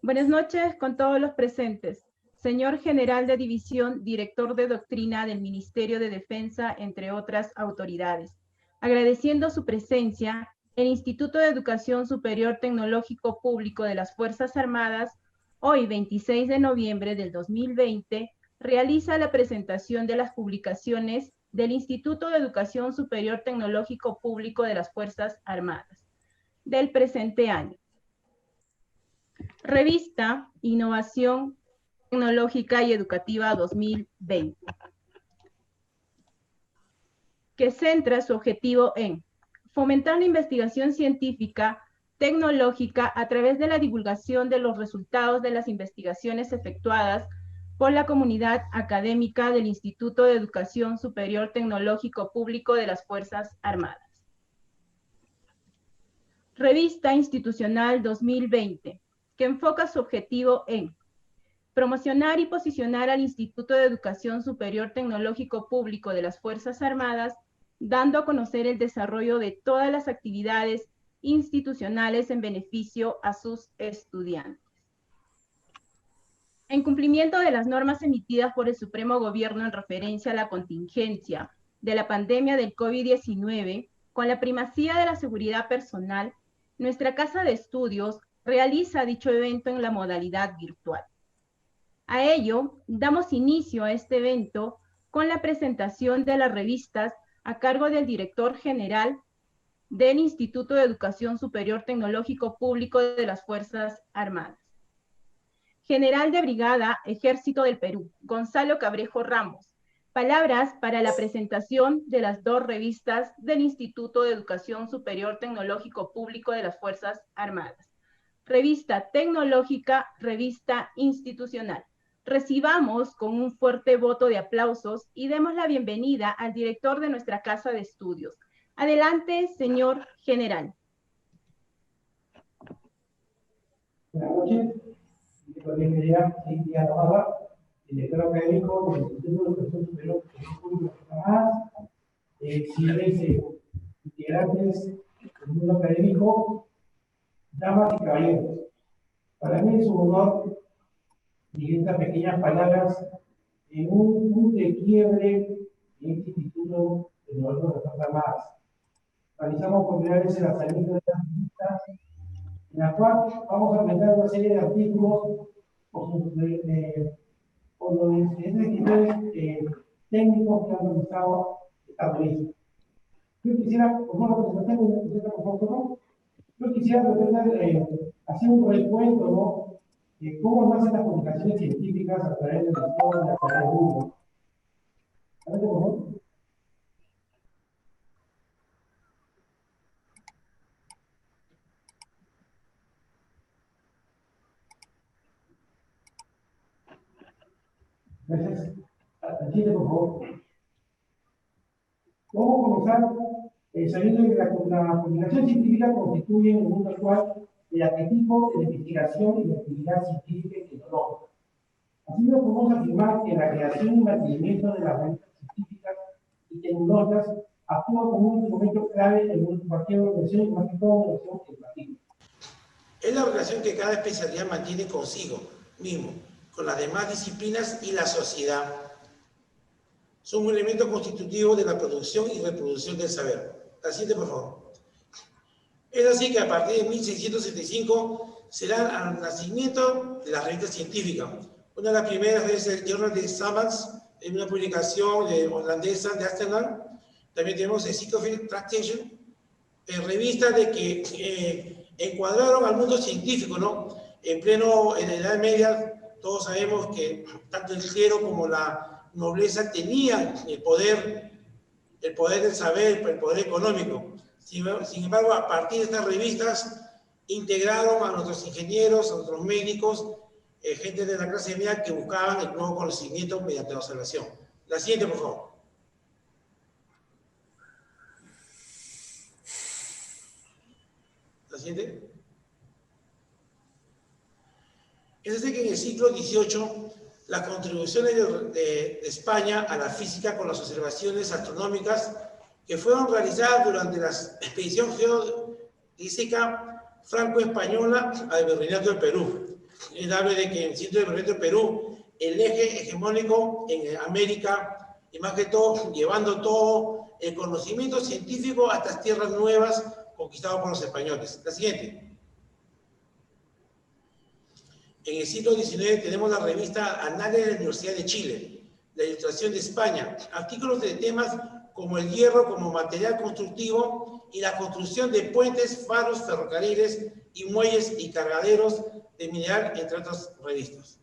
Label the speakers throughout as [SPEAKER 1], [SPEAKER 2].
[SPEAKER 1] Buenas noches con todos los presentes. Señor General de División, Director de Doctrina del Ministerio de Defensa, entre otras autoridades. Agradeciendo su presencia, el Instituto de Educación Superior Tecnológico Público de las Fuerzas Armadas, hoy 26 de noviembre del 2020, realiza la presentación de las publicaciones del Instituto de Educación Superior Tecnológico Público de las Fuerzas Armadas del presente año. Revista Innovación Tecnológica y Educativa 2020, que centra su objetivo en fomentar la investigación científica, tecnológica a través de la divulgación de los resultados de las investigaciones efectuadas por la comunidad académica del Instituto de Educación Superior Tecnológico Público de las Fuerzas Armadas. Revista Institucional 2020, que enfoca su objetivo en promocionar y posicionar al Instituto de Educación Superior Tecnológico Público de las Fuerzas Armadas, dando a conocer el desarrollo de todas las actividades institucionales en beneficio a sus estudiantes. En cumplimiento de las normas emitidas por el Supremo Gobierno en referencia a la contingencia de la pandemia del COVID-19, con la primacía de la seguridad personal, nuestra Casa de Estudios realiza dicho evento en la modalidad virtual. A ello, damos inicio a este evento con la presentación de las revistas a cargo del director general del Instituto de Educación Superior Tecnológico Público de las Fuerzas Armadas. General de Brigada, Ejército del Perú, Gonzalo Cabrejo Ramos. Palabras para la presentación de las dos revistas del Instituto de Educación Superior Tecnológico Público de las Fuerzas Armadas. Revista tecnológica, revista institucional. Recibamos con un fuerte voto de aplausos y demos la bienvenida al director de nuestra Casa de Estudios. Adelante, señor general.
[SPEAKER 2] Buenas noches. También quería Cintia Navarra, director académico del Instituto de Educación Superior Público de las Armadas, señores integrantes del mundo académico, damas y caballeros. Para mí es un honor dirigir estas pequeñas palabras en un punto de quiebre en este Instituto de las Fuerzas Armadas. Realizamos por primera vez el lanzamiento de estas revistas, en la cual vamos a presentar una serie de artículos con los diferentes técnicos que han realizado esta revista. Yo quisiera, por favor, yo quisiera hacer un recuento, ¿no?, de cómo nacen las publicaciones científicas a través de la historia, a través del mundo. Adelante, por favor. Gracias. Siguiente, por favor. Vamos a comenzar sabiendo que la publicación científica constituye en el mundo actual el arquetipo de la investigación y la actividad científica y tecnológica. Así nos podemos afirmar que la creación y mantenimiento de las revistas científicas y tecnológicas actúa como un instrumento clave en cualquier organización, y más que todo en organización educativa.
[SPEAKER 3] Es la relación que cada especialidad mantiene consigo mismo, con las demás disciplinas y la sociedad. Son un elemento constitutivo de la producción y reproducción del saber. La siguiente, por favor. Es así que a partir de 1675 se da el nacimiento de las revistas científicas. Una de las primeras es el Journal de Savants, en una publicación holandesa de Amsterdam. También tenemos el Psychophil Tractation, revistas de que encuadraron al mundo científico, ¿no? En la Edad Media, todos sabemos que tanto el clero como la nobleza tenían el poder del saber, el poder económico. Sin embargo, a partir de estas revistas, integraron a nuestros ingenieros, a nuestros médicos, gente de la clase media que buscaban el nuevo conocimiento mediante la observación. La siguiente, por favor. La siguiente. Es decir, que en el siglo XVIII, las contribuciones de España a la física con las observaciones astronómicas que fueron realizadas durante la expedición geodésica franco-española al Virreinato del Perú. Él habla de que en el sitio de proyecto Perú, el eje hegemónico en América, y más que todo, llevando todo el conocimiento científico a estas tierras nuevas conquistadas por los españoles. La siguiente. En el siglo XIX tenemos la revista Anales de la Universidad de Chile, la Ilustración de España, artículos de temas como el hierro como material constructivo y la construcción de puentes, faros, ferrocarriles y muelles y cargaderos de mineral, entre otras revistas.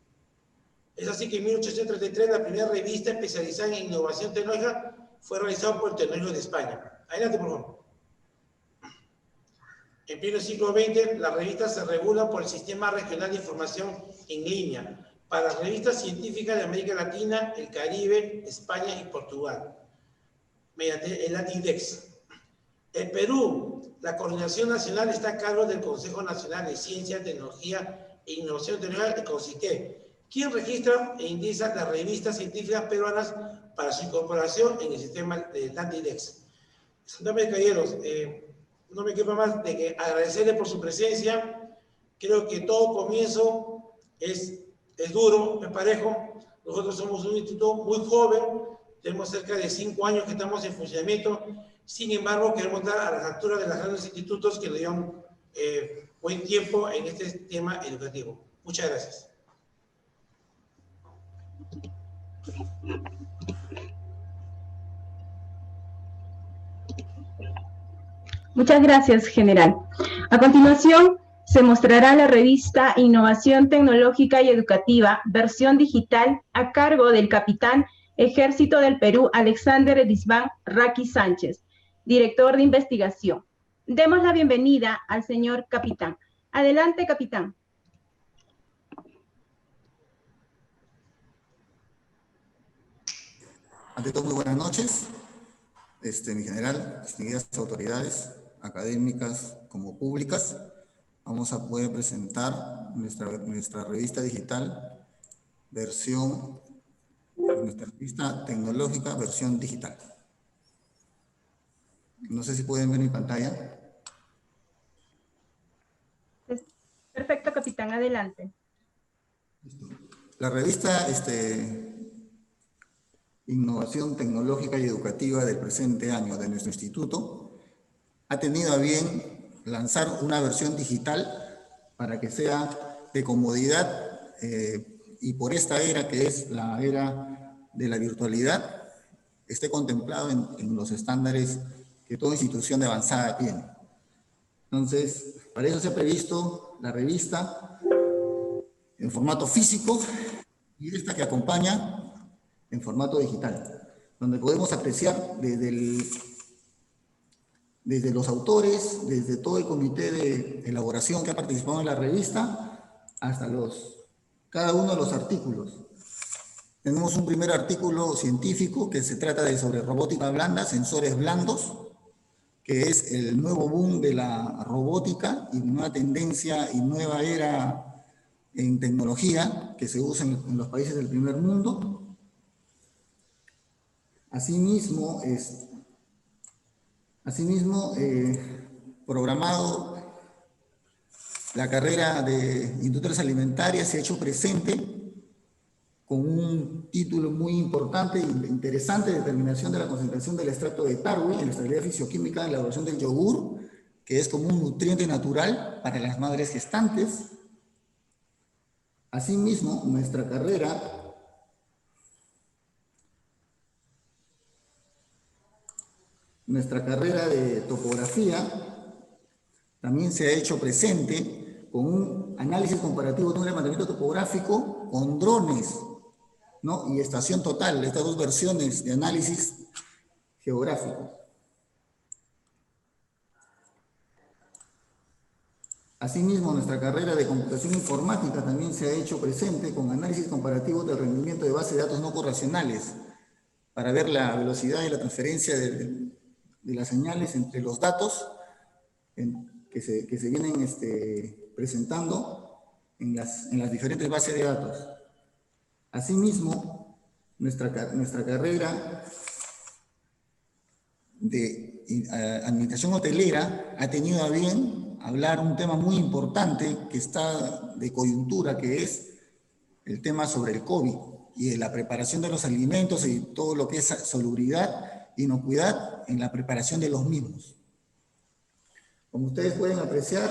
[SPEAKER 3] Es así que en 1833 la primera revista especializada en innovación tecnológica fue realizada por el Tecnológico de España. Adelante, por favor. En pleno siglo XX, las revistas se regulan por el Sistema Regional de Información en Línea para las revistas científicas de América Latina, el Caribe, España y Portugal, mediante el LATIDEX. En Perú, la coordinación nacional está a cargo del Consejo Nacional de Ciencia, Tecnología e Innovación Tecnológica, el CONCITE, quien registra e indica las revistas científicas peruanas para su incorporación en el sistema de LATIDEX. Damas y caballeros, no me quepa más de que agradecerle por su presencia. Creo que todo comienzo es duro, es parejo. Nosotros somos un instituto muy joven, tenemos cerca de 5 años que estamos en funcionamiento. Sin embargo, queremos dar a las alturas de los grandes institutos que le llevan buen tiempo en este tema educativo. Muchas gracias.
[SPEAKER 1] Muchas gracias, general. A continuación, se mostrará la revista Innovación Tecnológica y Educativa, versión digital, a cargo del capitán Ejército del Perú, Alexander Elisban Raqui Sánchez, director de investigación. Demos la bienvenida al señor capitán. Adelante, capitán.
[SPEAKER 4] Ante todo, muy buenas noches. Mi general, distinguidas autoridades académicas como públicas, vamos a poder presentar nuestra revista digital, nuestra revista tecnológica, versión digital. No sé si pueden ver mi pantalla.
[SPEAKER 1] Perfecto, capitán, adelante.
[SPEAKER 4] La revista Innovación Tecnológica y Educativa del presente año de nuestro instituto ha tenido a bien lanzar una versión digital para que sea de comodidad y por esta era que es la era de la virtualidad esté contemplado en los estándares que toda institución de avanzada tiene. Entonces, para eso se ha previsto la revista en formato físico y esta que acompaña en formato digital, donde podemos apreciar desde los autores, desde todo el comité de elaboración que ha participado en la revista, hasta cada uno de los artículos. Tenemos un primer artículo científico que se trata sobre robótica blanda, sensores blandos, que es el nuevo boom de la robótica y nueva tendencia y nueva era en tecnología que se usa en los países del primer mundo. Asimismo, programado la carrera de industrias alimentarias se ha hecho presente con un título muy importante e interesante, determinación de la concentración del extracto de Tarwi en la estabilidad fisioquímica de la elaboración del yogur, que es como un nutriente natural para las madres gestantes. Asimismo, nuestra carrera de topografía también se ha hecho presente con un análisis comparativo de un levantamiento topográfico con drones, ¿no? Y estación total, estas dos versiones de análisis geográfico. Asimismo, nuestra carrera de computación informática también se ha hecho presente con análisis comparativo del rendimiento de bases de datos no correlacionales para ver la velocidad y la transferencia de las señales entre los datos que se vienen presentando en las diferentes bases de datos. Asimismo, nuestra carrera de administración hotelera ha tenido a bien hablar un tema muy importante que está de coyuntura, que es el tema sobre el COVID y de la preparación de los alimentos y todo lo que es salubridad, inocuidad en la preparación de los mismos. Como ustedes pueden apreciar,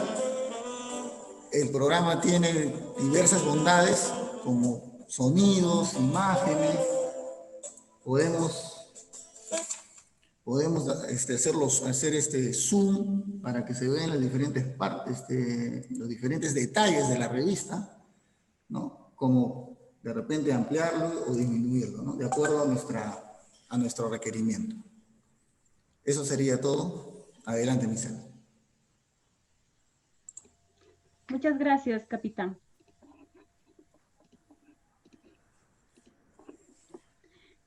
[SPEAKER 4] el programa tiene diversas bondades como sonidos, imágenes, podemos hacer zoom para que se vean las diferentes partes, los diferentes detalles de la revista, ¿no? Como de repente ampliarlo o disminuirlo, ¿no? De acuerdo a nuestro requerimiento. Eso sería todo. Adelante, Michelle.
[SPEAKER 1] Muchas gracias, capitán.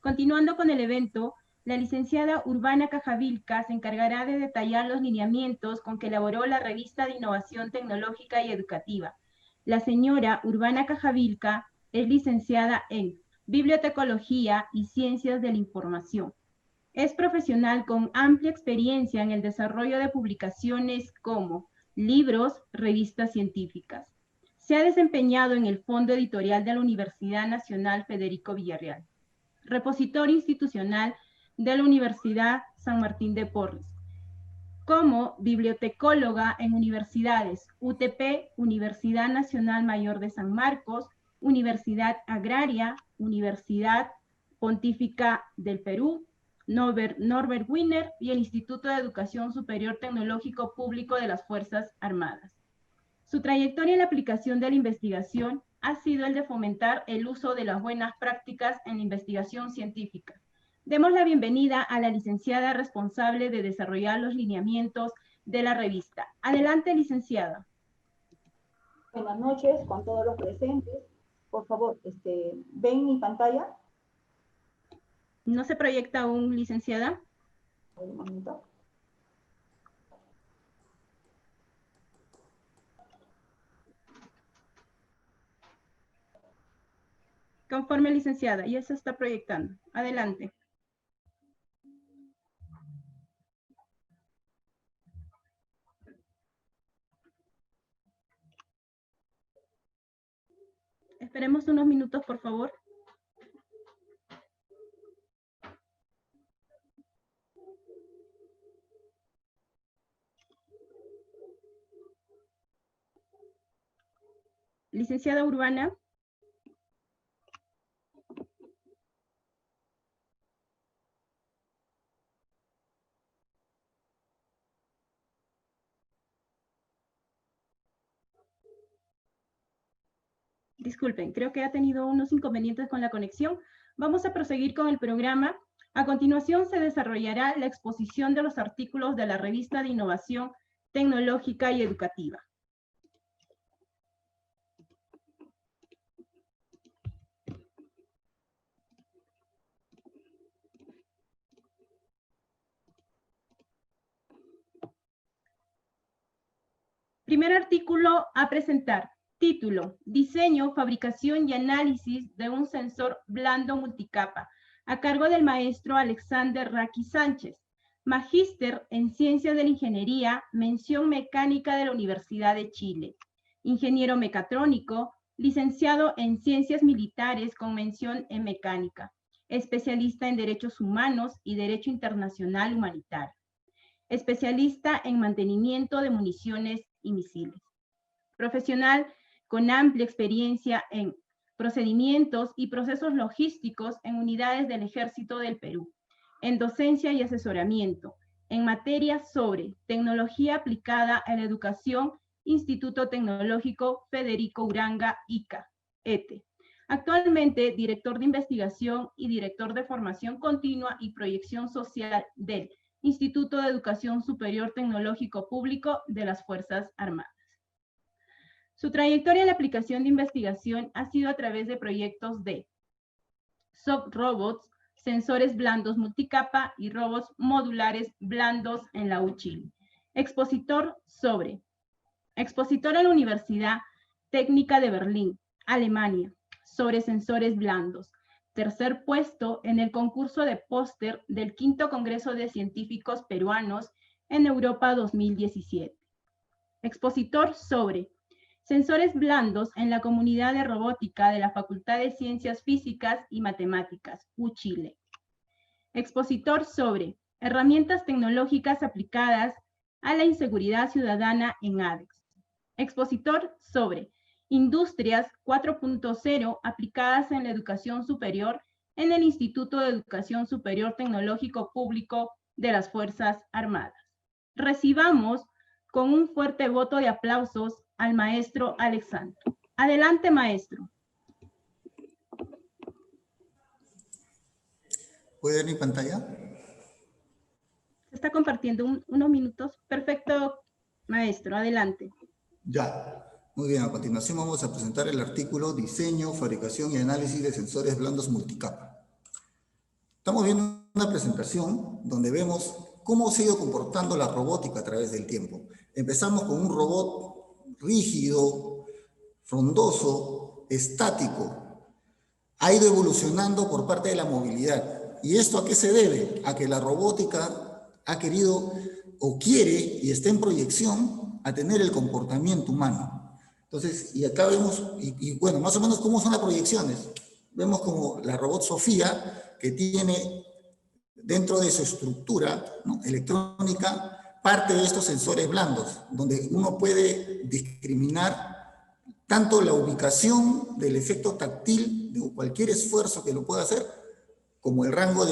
[SPEAKER 1] Continuando con el evento, la licenciada Urbana Cajavilca se encargará de detallar los lineamientos con que elaboró la revista de innovación tecnológica y educativa. La señora Urbana Cajavilca es licenciada en Bibliotecología y Ciencias de la Información. Es profesional con amplia experiencia en el desarrollo de publicaciones como libros, revistas científicas. Se ha desempeñado en el Fondo Editorial de la Universidad Nacional Federico Villarreal, repositorio institucional de la Universidad San Martín de Porres, como bibliotecóloga en universidades UTP, Universidad Nacional Mayor de San Marcos, Universidad Agraria, Universidad Pontífica del Perú, Norbert Wiener y el Instituto de Educación Superior Tecnológico Público de las Fuerzas Armadas. Su trayectoria en la aplicación de la investigación ha sido el de fomentar el uso de las buenas prácticas en la investigación científica. Demos la bienvenida a la licenciada responsable de desarrollar los lineamientos de la revista. Adelante, licenciada.
[SPEAKER 5] Buenas noches con todos los presentes. Por favor, ¿ven mi pantalla?
[SPEAKER 1] ¿No se proyecta aún, licenciada?
[SPEAKER 5] Un momento.
[SPEAKER 1] Conforme, licenciada, ya se está proyectando. Adelante. Esperemos unos minutos, por favor. Licenciada Urbana. Disculpen, creo que ha tenido unos inconvenientes con la conexión. Vamos a proseguir con el programa. A continuación se desarrollará la exposición de los artículos de la revista de innovación tecnológica y educativa. Primer artículo a presentar. Título: Diseño, fabricación y análisis de un sensor blando multicapa, a cargo del maestro Alexander Raqui Sánchez, magíster en Ciencias de la Ingeniería, mención mecánica de la Universidad de Chile, ingeniero mecatrónico, licenciado en Ciencias Militares con mención en mecánica, especialista en Derechos Humanos y Derecho Internacional Humanitario, especialista en mantenimiento de municiones y misiles, profesional con amplia experiencia en procedimientos y procesos logísticos en unidades del Ejército del Perú, en docencia y asesoramiento, en materias sobre tecnología aplicada a la educación, Instituto Tecnológico Federico Uranga, ICA, ETE. Actualmente, director de investigación y director de formación continua y proyección social del Instituto de Educación Superior Tecnológico Público de las Fuerzas Armadas. Su trayectoria en la aplicación de investigación ha sido a través de proyectos de soft robots, sensores blandos multicapa y robots modulares blandos en la UChile. Expositor en la Universidad Técnica de Berlín, Alemania, sobre sensores blandos. Tercer puesto en el concurso de póster del V Congreso de Científicos Peruanos en Europa 2017. Expositor sobre sensores blandos en la comunidad de robótica de la Facultad de Ciencias Físicas y Matemáticas, UChile. Expositor sobre herramientas tecnológicas aplicadas a la inseguridad ciudadana en ADEX. Expositor sobre Industrias 4.0 aplicadas en la educación superior en el Instituto de Educación Superior Tecnológico Público de las Fuerzas Armadas. Recibamos con un fuerte voto de aplausos al maestro Alexandro. Adelante, maestro.
[SPEAKER 4] ¿Puede ver mi pantalla?
[SPEAKER 1] Se está compartiendo unos minutos. Perfecto, maestro. Adelante.
[SPEAKER 4] Ya. Muy bien, a continuación vamos a presentar el artículo Diseño, Fabricación y Análisis de Sensores Blandos Multicapa. Estamos viendo una presentación donde vemos cómo se ha ido comportando la robótica a través del tiempo. Empezamos con un robot rígido, frondoso, estático. Ha ido evolucionando por parte de la movilidad. ¿Y esto a qué se debe? A que la robótica ha querido o quiere y está en proyección a tener el comportamiento humano. Entonces, y acá vemos, y bueno, más o menos cómo son las proyecciones. Vemos como la robot Sofía, que tiene dentro de su estructura, ¿no?, electrónica, parte de estos sensores blandos, donde uno puede discriminar tanto la ubicación del efecto táctil de cualquier esfuerzo que lo pueda hacer, como el rango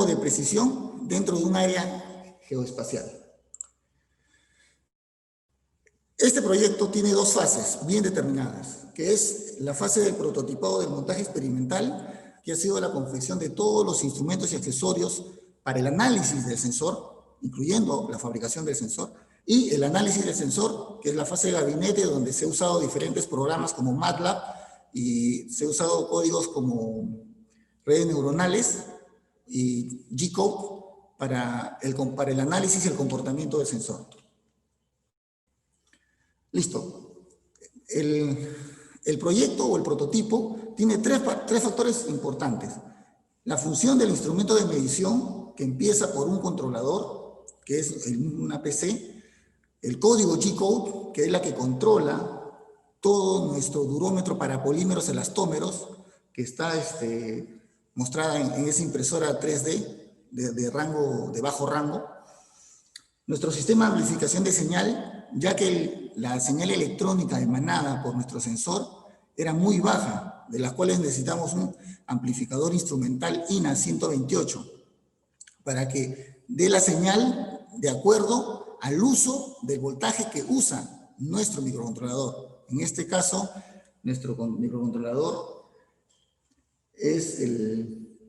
[SPEAKER 4] de precisión dentro de un área geoespacial. Este proyecto tiene dos fases bien determinadas, que es la fase del prototipado del montaje experimental, que ha sido la confección de todos los instrumentos y accesorios para el análisis del sensor, incluyendo la fabricación del sensor, y el análisis del sensor, que es la fase de gabinete, donde se han usado diferentes programas como MATLAB, y se han usado códigos como redes neuronales y G-Code para el análisis y el comportamiento del sensor. Listo. El proyecto o el prototipo tiene tres factores importantes. La función del instrumento de medición, que empieza por un controlador, que es una PC, el código G-Code, que es la que controla todo nuestro durómetro para polímeros elastómeros, que está mostrada en esa impresora 3D de bajo rango. Nuestro sistema de amplificación de señal, ya que la señal electrónica emanada por nuestro sensor era muy baja, de las cuales necesitamos un amplificador instrumental INA 128 para que dé la señal de acuerdo al uso del voltaje que usa nuestro microcontrolador. En este caso, nuestro microcontrolador es el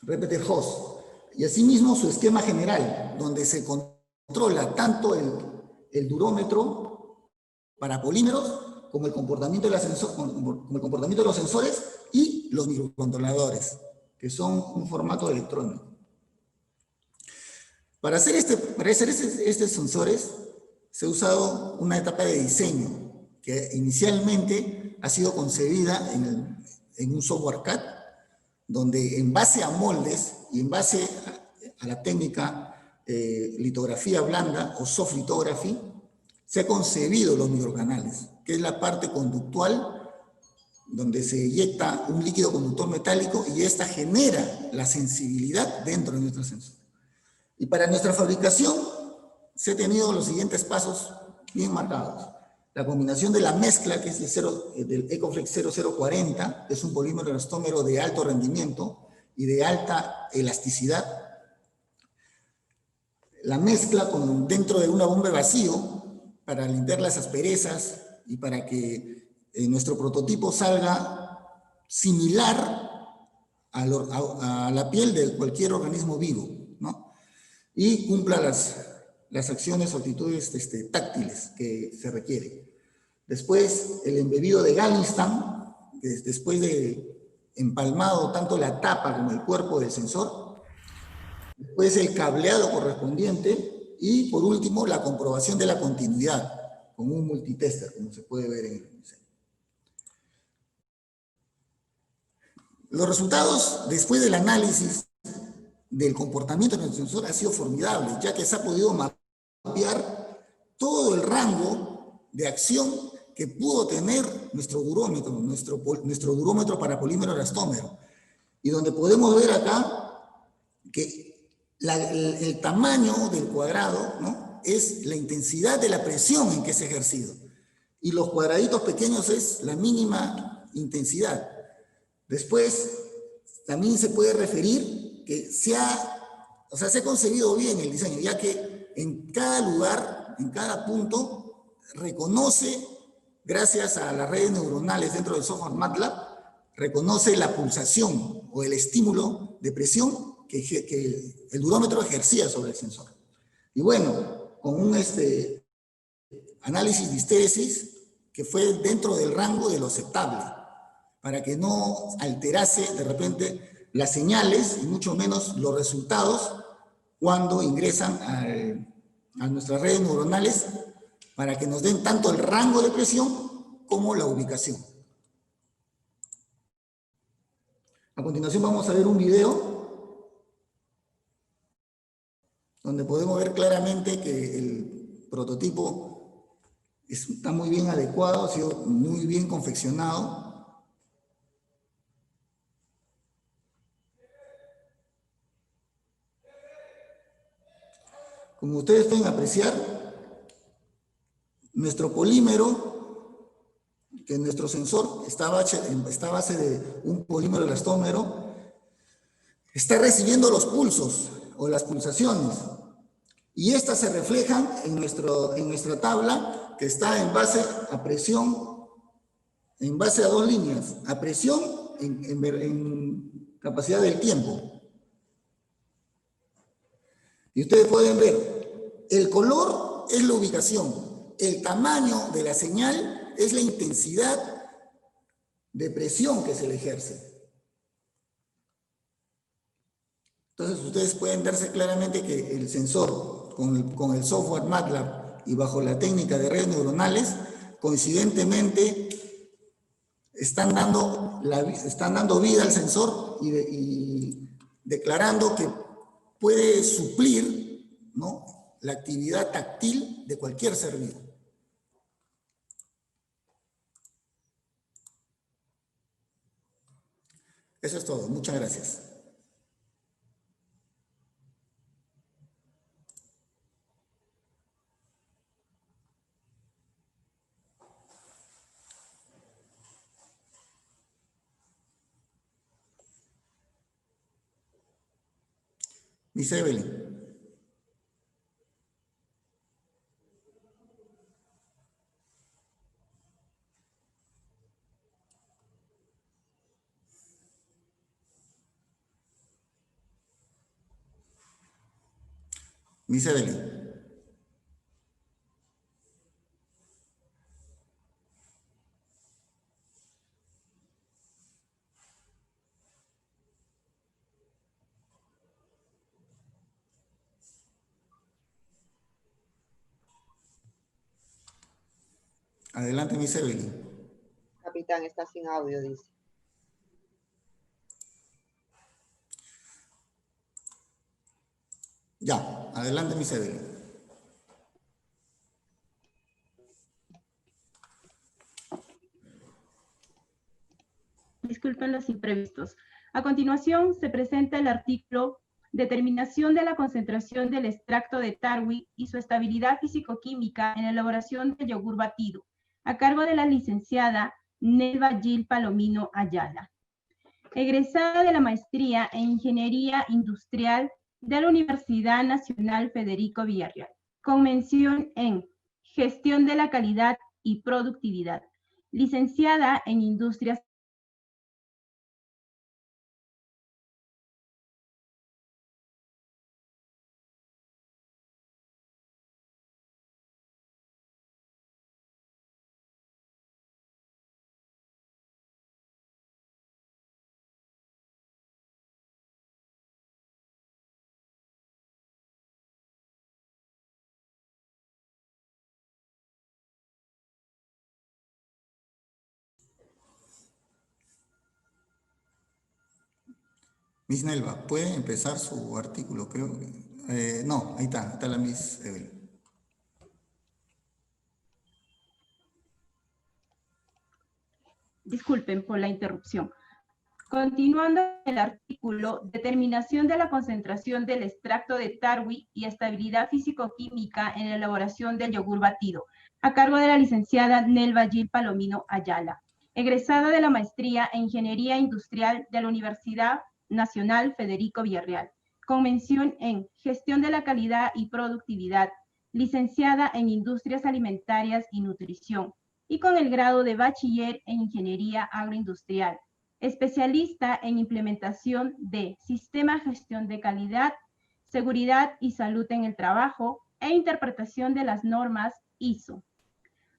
[SPEAKER 4] repeater host, y asimismo su esquema general, donde se controla tanto el durómetro para polímeros como el comportamiento de los sensores y los microcontroladores, que son un formato electrónico. Para hacer estos sensores se ha usado una etapa de diseño que inicialmente ha sido concebida en un software CAD, donde en base a moldes y en base a la técnica litografía blanda o soft lithography, se ha concebido los microcanales, que es la parte conductual donde se inyecta un líquido conductor metálico y esta genera la sensibilidad dentro de nuestro sensor. Y para nuestra fabricación se han tenido los siguientes pasos bien marcados. La combinación de la mezcla, que es del Ecoflex 0040, que es un polímero elastómero de alto rendimiento y de alta elasticidad. La mezcla dentro de una bomba de vacío para limpiar las asperezas y para que nuestro prototipo salga similar a la piel de cualquier organismo vivo, ¿no? Y cumpla las acciones o actitudes táctiles que se requieren. Después, el embebido de Gallinstam, que después de empalmado tanto la tapa como el cuerpo del sensor. Después, el cableado correspondiente. Y, por último, la comprobación de la continuidad con un multitester, como se puede ver en el diseño. Los resultados, después del análisis del comportamiento del sensor, ha sido formidable, ya que se ha podido mapear de acción que pudo tener nuestro durómetro, nuestro durómetro para polímero elastómero. Y donde podemos ver acá que el tamaño del cuadrado, ¿no?, es la intensidad de la presión en que es ejercido. Y los cuadraditos pequeños es la mínima intensidad. Después, también se puede referir que se ha concebido bien el diseño, ya que en cada lugar, en cada punto, reconoce, gracias a las redes neuronales dentro del software MATLAB, reconoce la pulsación o el estímulo de presión que el durómetro ejercía sobre el sensor. Y bueno, con un análisis de histéresis que fue dentro del rango de lo aceptable, para que no alterase de repente las señales y mucho menos los resultados cuando ingresan a nuestras redes neuronales, para que nos den tanto el rango de presión como la ubicación. A continuación vamos a ver un video donde podemos ver claramente que el prototipo está muy bien adecuado, ha sido muy bien confeccionado. Como ustedes pueden apreciar, nuestro polímero, que nuestro sensor está a base de un polímero elastómero, está recibiendo los pulsos o las pulsaciones. Y estas se reflejan en nuestra tabla, que está en base a presión, en base a dos líneas, a presión en capacidad del tiempo. Y ustedes pueden ver, el color es la ubicación, el tamaño de la señal es la intensidad de presión que se le ejerce. Entonces ustedes pueden darse claramente que el sensor con el software MATLAB y bajo la técnica de redes neuronales, coincidentemente están dando vida al sensor y declarando que puede suplir, ¿no?, la actividad táctil de cualquier ser vivo. Eso es todo. Muchas gracias. Miss Evelyn. Miss Evelyn. Adelante, Miss Evelyn.
[SPEAKER 6] Capitán, está sin audio, dice.
[SPEAKER 4] Ya, adelante, Miss Evelyn.
[SPEAKER 1] Disculpen los imprevistos. A continuación se presenta el artículo Determinación de la concentración del extracto de Tarwi y su estabilidad físico-química en la elaboración del yogur batido, a cargo de la licenciada Nelva Gil Palomino Ayala, egresada de la maestría en Ingeniería Industrial de la Universidad Nacional Federico Villarreal, con mención en Gestión de la Calidad y Productividad, licenciada en Industrias.
[SPEAKER 4] Miss Nelva, ¿puede empezar su artículo? Creo que... no, ahí está la Miss Evelyn.
[SPEAKER 1] Disculpen por la interrupción. Continuando el artículo, determinación de la concentración del extracto de Tarwi y estabilidad físico-química en la elaboración del yogur batido, a cargo de la licenciada Nelva Gil Palomino Ayala, egresada de la maestría en Ingeniería Industrial de la Universidad Nacional Federico Villarreal, con mención en Gestión de la Calidad y Productividad, licenciada en Industrias Alimentarias y Nutrición, y con el grado de Bachiller en Ingeniería Agroindustrial, especialista en implementación de Sistema Gestión de Calidad, Seguridad y Salud en el Trabajo e interpretación de las normas ISO,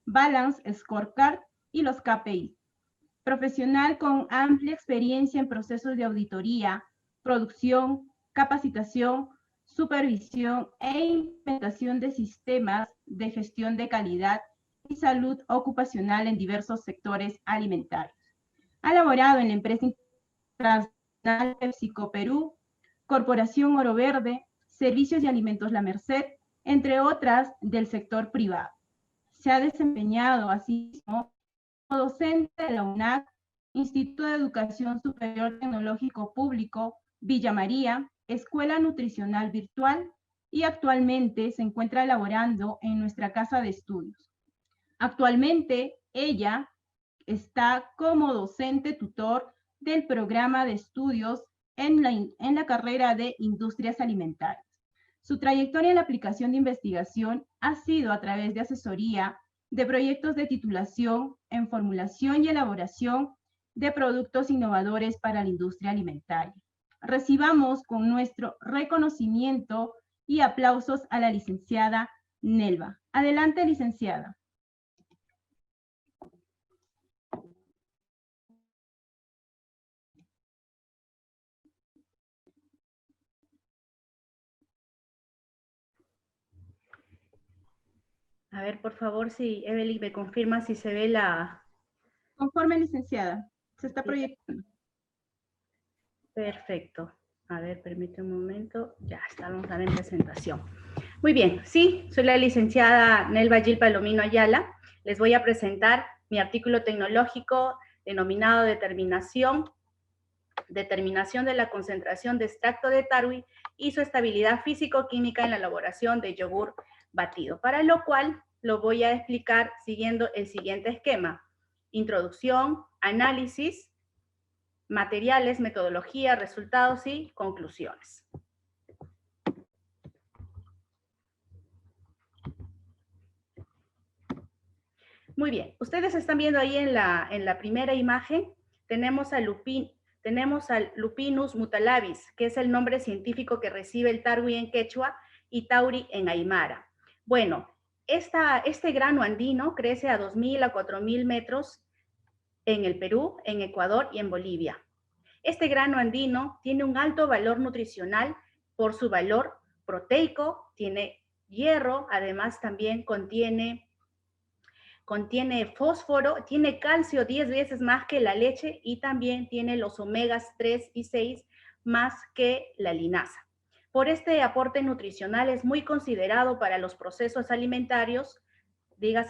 [SPEAKER 1] Balance Scorecard y los KPI. Profesional con amplia experiencia en procesos de auditoría, producción, capacitación, supervisión e implementación de sistemas de gestión de calidad y salud ocupacional en diversos sectores alimentarios. Ha laborado en la empresa internacional PepsiCo Perú, Corporación Oro Verde, Servicios de Alimentos La Merced, entre otras del sector privado. Se ha desempeñado asimismo como docente de la UNAC, Instituto de Educación Superior Tecnológico Público, Villa María, Escuela Nutricional Virtual, y actualmente se encuentra laborando en nuestra casa de estudios. Actualmente ella está como docente tutor del programa de estudios en la carrera de Industrias Alimentarias. Su trayectoria en la aplicación de investigación ha sido a través de asesoría de proyectos de titulación en formulación y elaboración de productos innovadores para la industria alimentaria. Recibamos con nuestro reconocimiento y aplausos a la licenciada Nelva. Adelante, licenciada.
[SPEAKER 7] A ver, por favor, si Evelyn me confirma si se ve la...
[SPEAKER 1] Conforme, licenciada. Se está proyectando.
[SPEAKER 7] Perfecto. A ver, permíteme un momento. Ya estamos en presentación. Muy bien. Sí, soy la licenciada Nelva Gil Palomino Ayala. Les voy a presentar mi artículo tecnológico denominado Determinación de la concentración de extracto de Tarwi y su estabilidad físico-química en la elaboración de yogur batido, para lo cual lo voy a explicar siguiendo el siguiente esquema: introducción, análisis, materiales, metodología, resultados y conclusiones. Muy bien, ustedes están viendo ahí en la primera imagen, tenemos al Lupinus mutalabis, que es el nombre científico que recibe el Tarwi en quechua y Tauri en aymara. Bueno, este grano andino crece a 2.000 a 4.000 metros en el Perú, en Ecuador y en Bolivia. Este grano andino tiene un alto valor nutricional por su valor proteico, tiene hierro, además también contiene fósforo, tiene calcio 10 veces más que la leche y también tiene los omegas 3 y 6 más que la linaza. Por este aporte nutricional es muy considerado para los procesos alimentarios,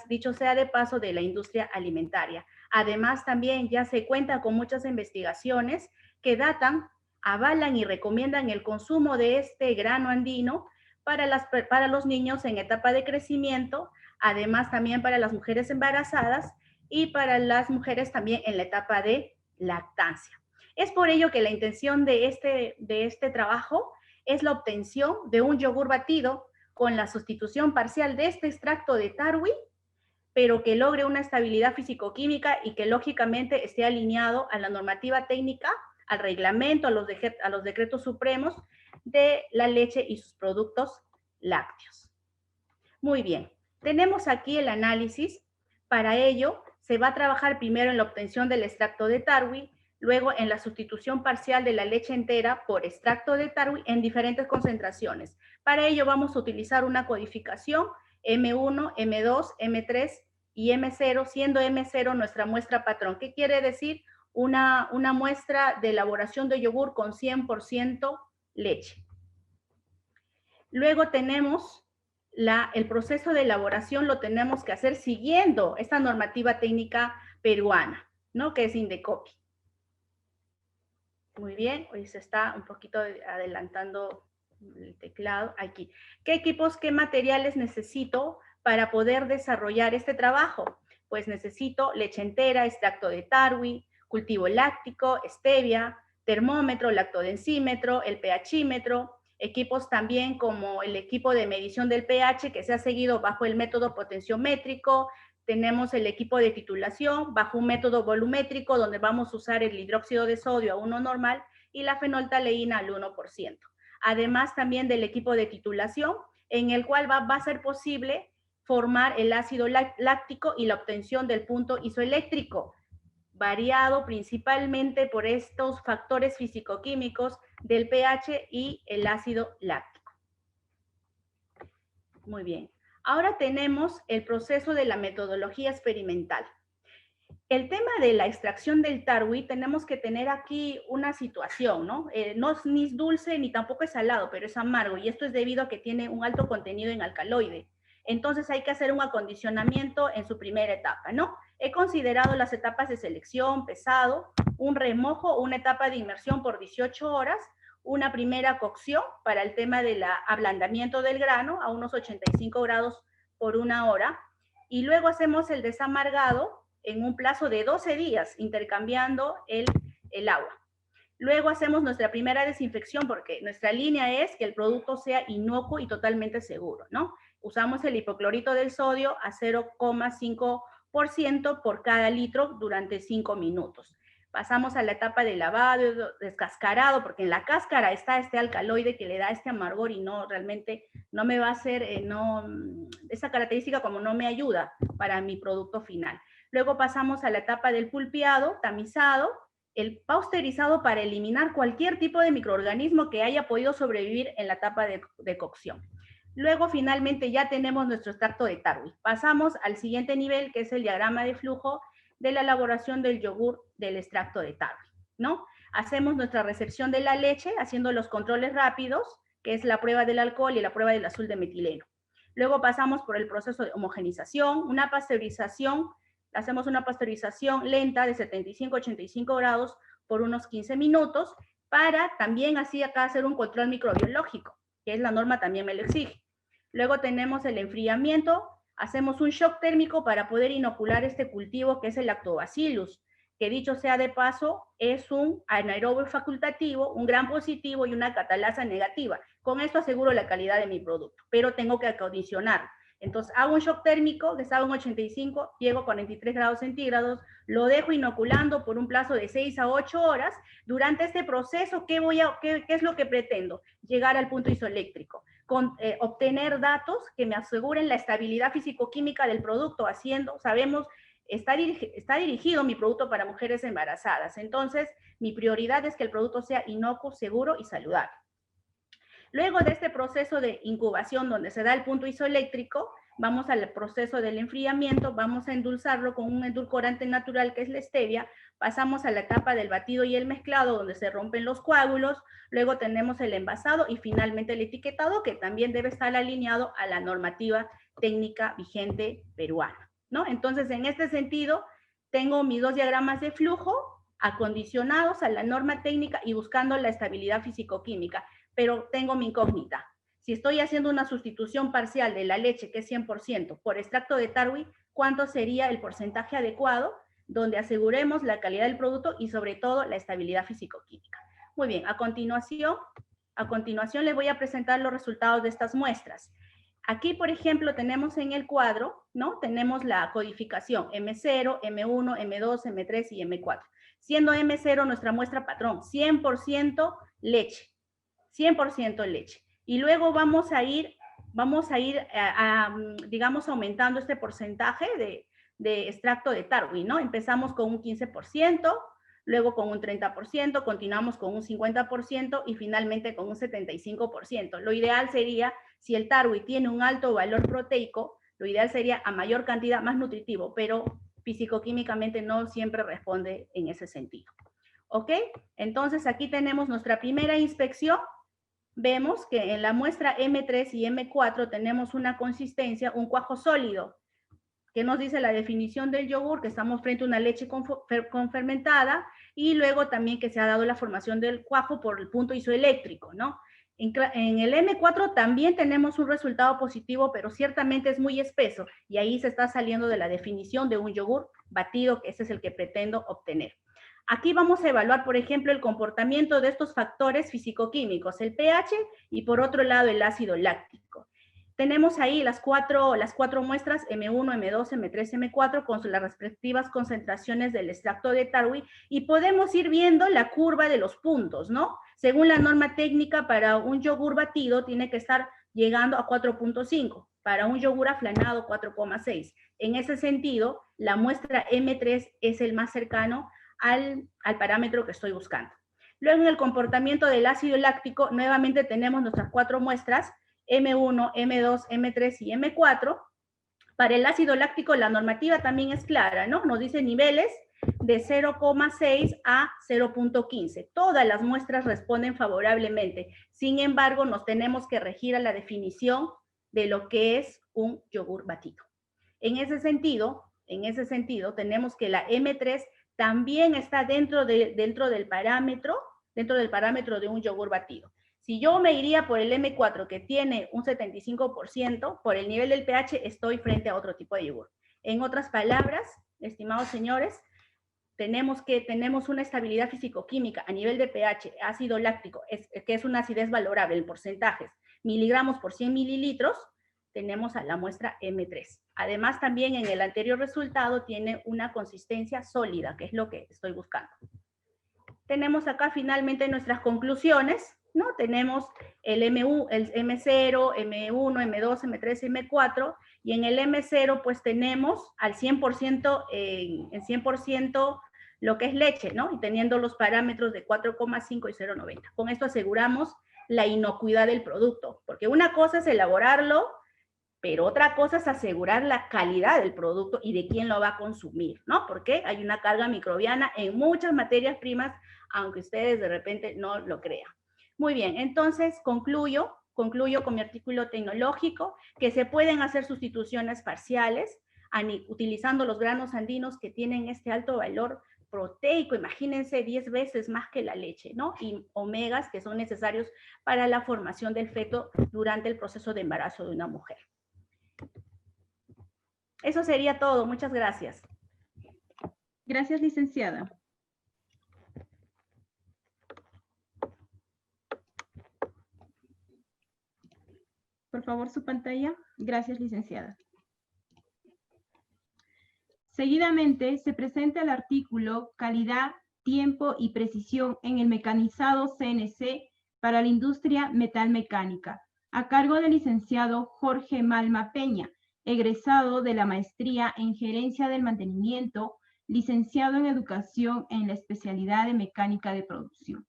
[SPEAKER 7] dicho sea de paso, de la industria alimentaria. Además, también ya se cuenta con muchas investigaciones que datan, avalan y recomiendan el consumo de este grano andino para los niños en etapa de crecimiento, además también para las mujeres embarazadas y para las mujeres también en la etapa de lactancia. Es por ello que la intención de este trabajo es la obtención de un yogur batido con la sustitución parcial de este extracto de Tarwi, pero que logre una estabilidad físico-química y que lógicamente esté alineado a la normativa técnica, al reglamento, a los decretos supremos de la leche y sus productos lácteos. Muy bien, tenemos aquí el análisis. Para ello, se va a trabajar primero en la obtención del extracto de Tarwi, luego en la sustitución parcial de la leche entera por extracto de Tarwi en diferentes concentraciones. Para ello vamos a utilizar una codificación M1, M2, M3 y M0, siendo M0 nuestra muestra patrón. ¿Qué quiere decir? Una muestra de elaboración de yogur con 100% leche. Luego tenemos el proceso de elaboración, lo tenemos que hacer siguiendo esta normativa técnica peruana. ¿no? Que es Indecopi. Muy bien, hoy se está un poquito adelantando el teclado aquí. ¿Qué equipos, qué materiales necesito para poder desarrollar este trabajo? Pues necesito leche entera, extracto de tarwi, cultivo láctico, stevia, termómetro, lactodensímetro, el pHímetro, equipos también como el equipo de medición del pH que se ha seguido bajo el método potenciométrico. Tenemos el equipo de titulación bajo un método volumétrico donde vamos a usar el hidróxido de sodio a 1 normal y la fenoltaleína al 1%. Además también del equipo de titulación en el cual va a ser posible formar el ácido láctico y la obtención del punto isoeléctrico, variado principalmente por estos factores físico-químicos del pH y el ácido láctico. Muy bien. Ahora tenemos el proceso de la metodología experimental. El tema de la extracción del tarwi, tenemos que tener aquí una situación, ¿no? No es ni dulce ni tampoco es salado, pero es amargo, y esto es debido a que tiene un alto contenido en alcaloide. Entonces hay que hacer un acondicionamiento en su primera etapa, ¿no? He considerado las etapas de selección, pesado, un remojo, una etapa de inmersión por 18 horas, una primera cocción para el tema del ablandamiento del grano a unos 85 grados por 1 hora, y luego hacemos el desamargado en un plazo de 12 días, intercambiando el agua. Luego hacemos nuestra primera desinfección porque nuestra línea es que el producto sea inocuo y totalmente seguro, ¿no? Usamos el hipoclorito del sodio a 0,5% por cada litro durante 5 minutos. Pasamos a la etapa de lavado, descascarado, porque en la cáscara está este alcaloide que le da este amargor y no, realmente no me va a hacer, esa característica como no me ayuda para mi producto final. Luego pasamos a la etapa del pulpeado, tamizado, el pasteurizado para eliminar cualquier tipo de microorganismo que haya podido sobrevivir en la etapa de cocción. Luego, finalmente, ya tenemos nuestro extracto de tarwi. Pasamos al siguiente nivel, que es el diagrama de flujo de la elaboración del yogur del extracto de tarwi, ¿no? Hacemos nuestra recepción de la leche, haciendo los controles rápidos, que es la prueba del alcohol y la prueba del azul de metileno. Luego pasamos por el proceso de homogenización, una pasteurización. Hacemos una pasteurización lenta de 75-85 grados por unos 15 minutos para también así acá hacer un control microbiológico, que es la norma también me lo exige. Luego tenemos el enfriamiento, hacemos un shock térmico para poder inocular este cultivo que es el Lactobacillus, que dicho sea de paso es un anaerobio facultativo, un gran positivo y una catalasa negativa. Con esto aseguro la calidad de mi producto, pero tengo que acondicionarlo. Entonces hago un shock térmico que estaba en 85, llego a 43 grados centígrados, lo dejo inoculando por un plazo de 6 a 8 horas. Durante este proceso, ¿qué es lo que pretendo? Llegar al punto isoeléctrico, obtener datos que me aseguren la estabilidad físico-química del producto, sabemos, está dirigido mi producto para mujeres embarazadas. Entonces, mi prioridad es que el producto sea inocuo, seguro y saludable. Luego de este proceso de incubación donde se da el punto isoeléctrico, vamos al proceso del enfriamiento, vamos a endulzarlo con un edulcorante natural que es la stevia, pasamos a la etapa del batido y el mezclado donde se rompen los coágulos, luego tenemos el envasado y finalmente el etiquetado que también debe estar alineado a la normativa técnica vigente peruana, ¿no? Entonces, en este sentido, tengo mis 2 diagramas de flujo acondicionados a la norma técnica y buscando la estabilidad físico-química. Pero tengo mi incógnita. Si estoy haciendo una sustitución parcial de la leche, que es 100%, por extracto de tarwi, ¿cuánto sería el porcentaje adecuado donde aseguremos la calidad del producto y sobre todo la estabilidad físico-química? Muy bien, a continuación les voy a presentar los resultados de estas muestras. Aquí, por ejemplo, tenemos en el cuadro, ¿no? Tenemos la codificación M0, M1, M2, M3 y M4. Siendo M0 nuestra muestra patrón, 100% leche. 100% leche. Y luego vamos a ir digamos, aumentando este porcentaje de extracto de tarwi, ¿no? Empezamos con un 15%, luego con un 30%, continuamos con un 50% y finalmente con un 75%. Lo ideal sería, si el tarwi tiene un alto valor proteico, lo ideal sería a mayor cantidad, más nutritivo, pero físico-químicamente no siempre responde en ese sentido. ¿Ok? Entonces aquí tenemos nuestra primera inspección. Vemos que en la muestra M3 y M4 tenemos una consistencia, un cuajo sólido, ¿Qué nos dice la definición del yogur? Que estamos frente a una leche con fermentada, y luego también que se ha dado la formación del cuajo por el punto isoeléctrico, ¿no? En el M4 también tenemos un resultado positivo, pero ciertamente es muy espeso, y ahí se está saliendo de la definición de un yogur batido, que ese es el que pretendo obtener. Aquí vamos a evaluar, por ejemplo, el comportamiento de estos factores físico-químicos, el pH y por otro lado el ácido láctico. Tenemos ahí las cuatro muestras, M1, M2, M3, M4, con las respectivas concentraciones del extracto de Tarwi, y podemos ir viendo la curva de los puntos, ¿no? Según la norma técnica, para un yogur batido tiene que estar llegando a 4.5, para un yogur aflanado 4.6. En ese sentido, la muestra M3 es el más cercano al parámetro que estoy buscando. Luego, en el comportamiento del ácido láctico, nuevamente tenemos nuestras 4 muestras, M1, M2, M3 y M4. Para el ácido láctico la normativa también es clara, ¿no? Nos dice niveles de 0,6 a 0,15. Todas las muestras responden favorablemente. Sin embargo, nos tenemos que regir a la definición de lo que es un yogur batido. En ese sentido, tenemos que la M3 también está dentro del parámetro de un yogur batido. Si yo me iría por el M4, que tiene un 75%, por el nivel del pH, estoy frente a otro tipo de yogur. En otras palabras, estimados señores, tenemos una estabilidad físico-química a nivel de pH, ácido láctico, que es una acidez valorable en porcentajes, miligramos por 100 mililitros, tenemos a la muestra M3. Además, también en el anterior resultado tiene una consistencia sólida, que es lo que estoy buscando. Tenemos acá finalmente nuestras conclusiones, ¿no? Tenemos el M0, M1, M2, M3, M4, y en el M0 pues tenemos al 100%, en 100% lo que es leche, ¿no? Y teniendo los parámetros de 4,5 y 0,90. Con esto aseguramos la inocuidad del producto, porque una cosa es elaborarlo, pero otra cosa es asegurar la calidad del producto y de quién lo va a consumir, ¿no? Porque hay una carga microbiana en muchas materias primas, aunque ustedes de repente no lo crean. Muy bien, entonces concluyo con mi artículo tecnológico, que se pueden hacer sustituciones parciales utilizando los granos andinos que tienen este alto valor proteico, imagínense 10 veces más que la leche, ¿no? Y omegas que son necesarios para la formación del feto durante el proceso de embarazo de una mujer. Eso sería todo. Muchas gracias.
[SPEAKER 1] Gracias, licenciada. Por favor, su pantalla. Gracias, licenciada. Seguidamente, se presenta el artículo Calidad, Tiempo y Precisión en el Mecanizado CNC para la Industria Metalmecánica, a cargo del licenciado Jorge Malma Peña, egresado de la Maestría en Gerencia del Mantenimiento, licenciado en Educación en la especialidad de Mecánica de Producción.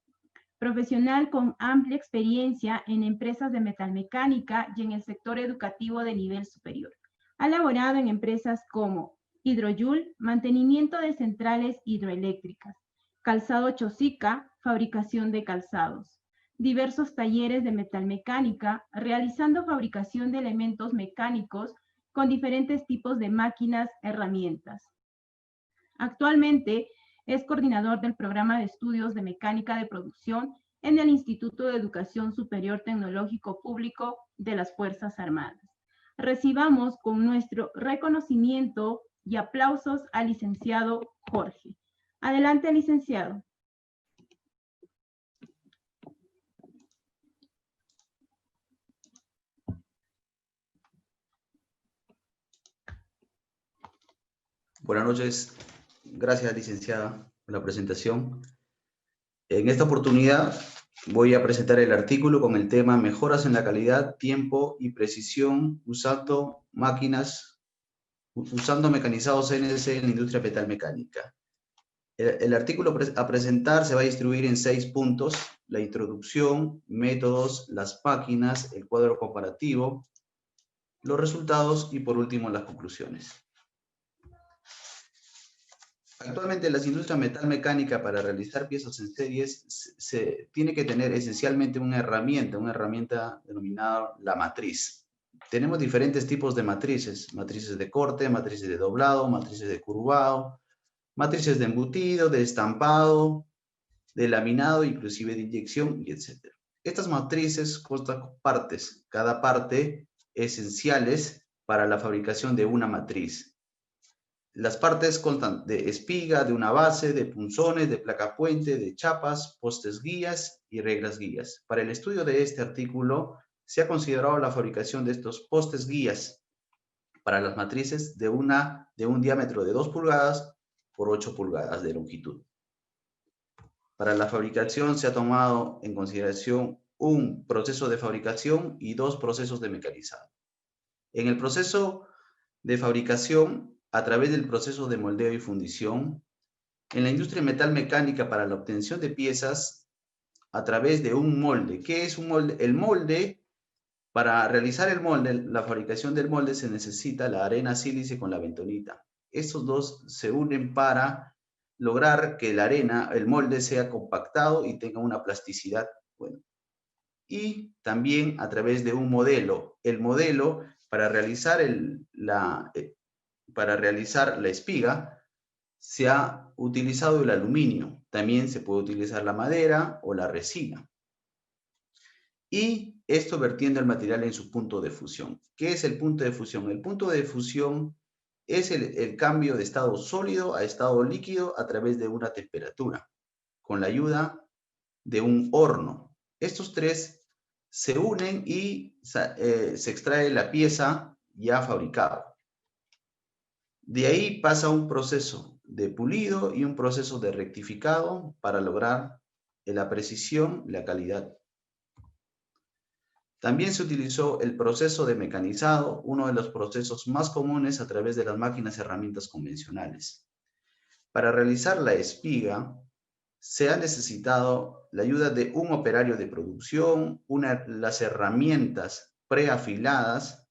[SPEAKER 1] Profesional con amplia experiencia en empresas de metalmecánica y en el sector educativo de nivel superior. Ha laborado en empresas como Hidroyul, mantenimiento de centrales hidroeléctricas, Calzado Chosica, fabricación de calzados, diversos talleres de metalmecánica, realizando fabricación de elementos mecánicos con diferentes tipos de máquinas, herramientas. Actualmente es coordinador del programa de estudios de mecánica de producción en el Instituto de Educación Superior Tecnológico Público de las Fuerzas Armadas. Recibamos con nuestro reconocimiento y aplausos al licenciado Jorge. Adelante, licenciado.
[SPEAKER 8] Buenas noches. Gracias, licenciada, por la presentación. En esta oportunidad voy a presentar el artículo con el tema Mejoras en la calidad, tiempo y precisión usando mecanizados CNC en la industria metalmecánica. El artículo a presentar se va a distribuir en 6 puntos: la introducción, métodos, las máquinas, el cuadro comparativo, los resultados y por último las conclusiones. Actualmente las industrias metalmecánica, para realizar piezas en series, se tiene que tener esencialmente una herramienta denominada la matriz. tenemos diferentes tipos de matrices. Matrices de corte, matrices de doblado, matrices de curvado, matrices de embutido, de estampado, de laminado, inclusive de inyección, y etc. Estas matrices constan partes, cada parte esenciales para la fabricación de una matriz. Las partes constan de espiga, de una base, de punzones, de placa puente, de chapas, postes guías y reglas guías. Para el estudio de este artículo, se ha considerado la fabricación de estos postes guías para las matrices de un diámetro de 2 pulgadas por 8 pulgadas de longitud. Para la fabricación se ha tomado en consideración un proceso de fabricación y 2 procesos de mecanizado. En el proceso de fabricación, a través del proceso de moldeo y fundición, en la industria metalmecánica para la obtención de piezas a través de un molde. ¿Qué es un molde? El molde, para realizar el molde, la fabricación del molde, se necesita la arena sílice con la bentonita. Estos dos se unen para lograr que la arena, el molde, sea compactado y tenga una plasticidad buena. Y también a través de un modelo. El modelo, para realizar la espiga, se ha utilizado el aluminio. También se puede utilizar la madera o la resina. Y esto vertiendo el material en su punto de fusión. ¿Qué es el punto de fusión? El punto de fusión es el cambio de estado sólido a estado líquido a través de una temperatura, con la ayuda de un horno. Estos tres se unen y se extrae la pieza ya fabricada. De ahí pasa un proceso de pulido y un proceso de rectificado para lograr la precisión y la calidad. También se utilizó el proceso de mecanizado, uno de los procesos más comunes a través de las máquinas y herramientas convencionales. Para realizar la espiga, se ha necesitado la ayuda de un operario de producción, las herramientas preafiladas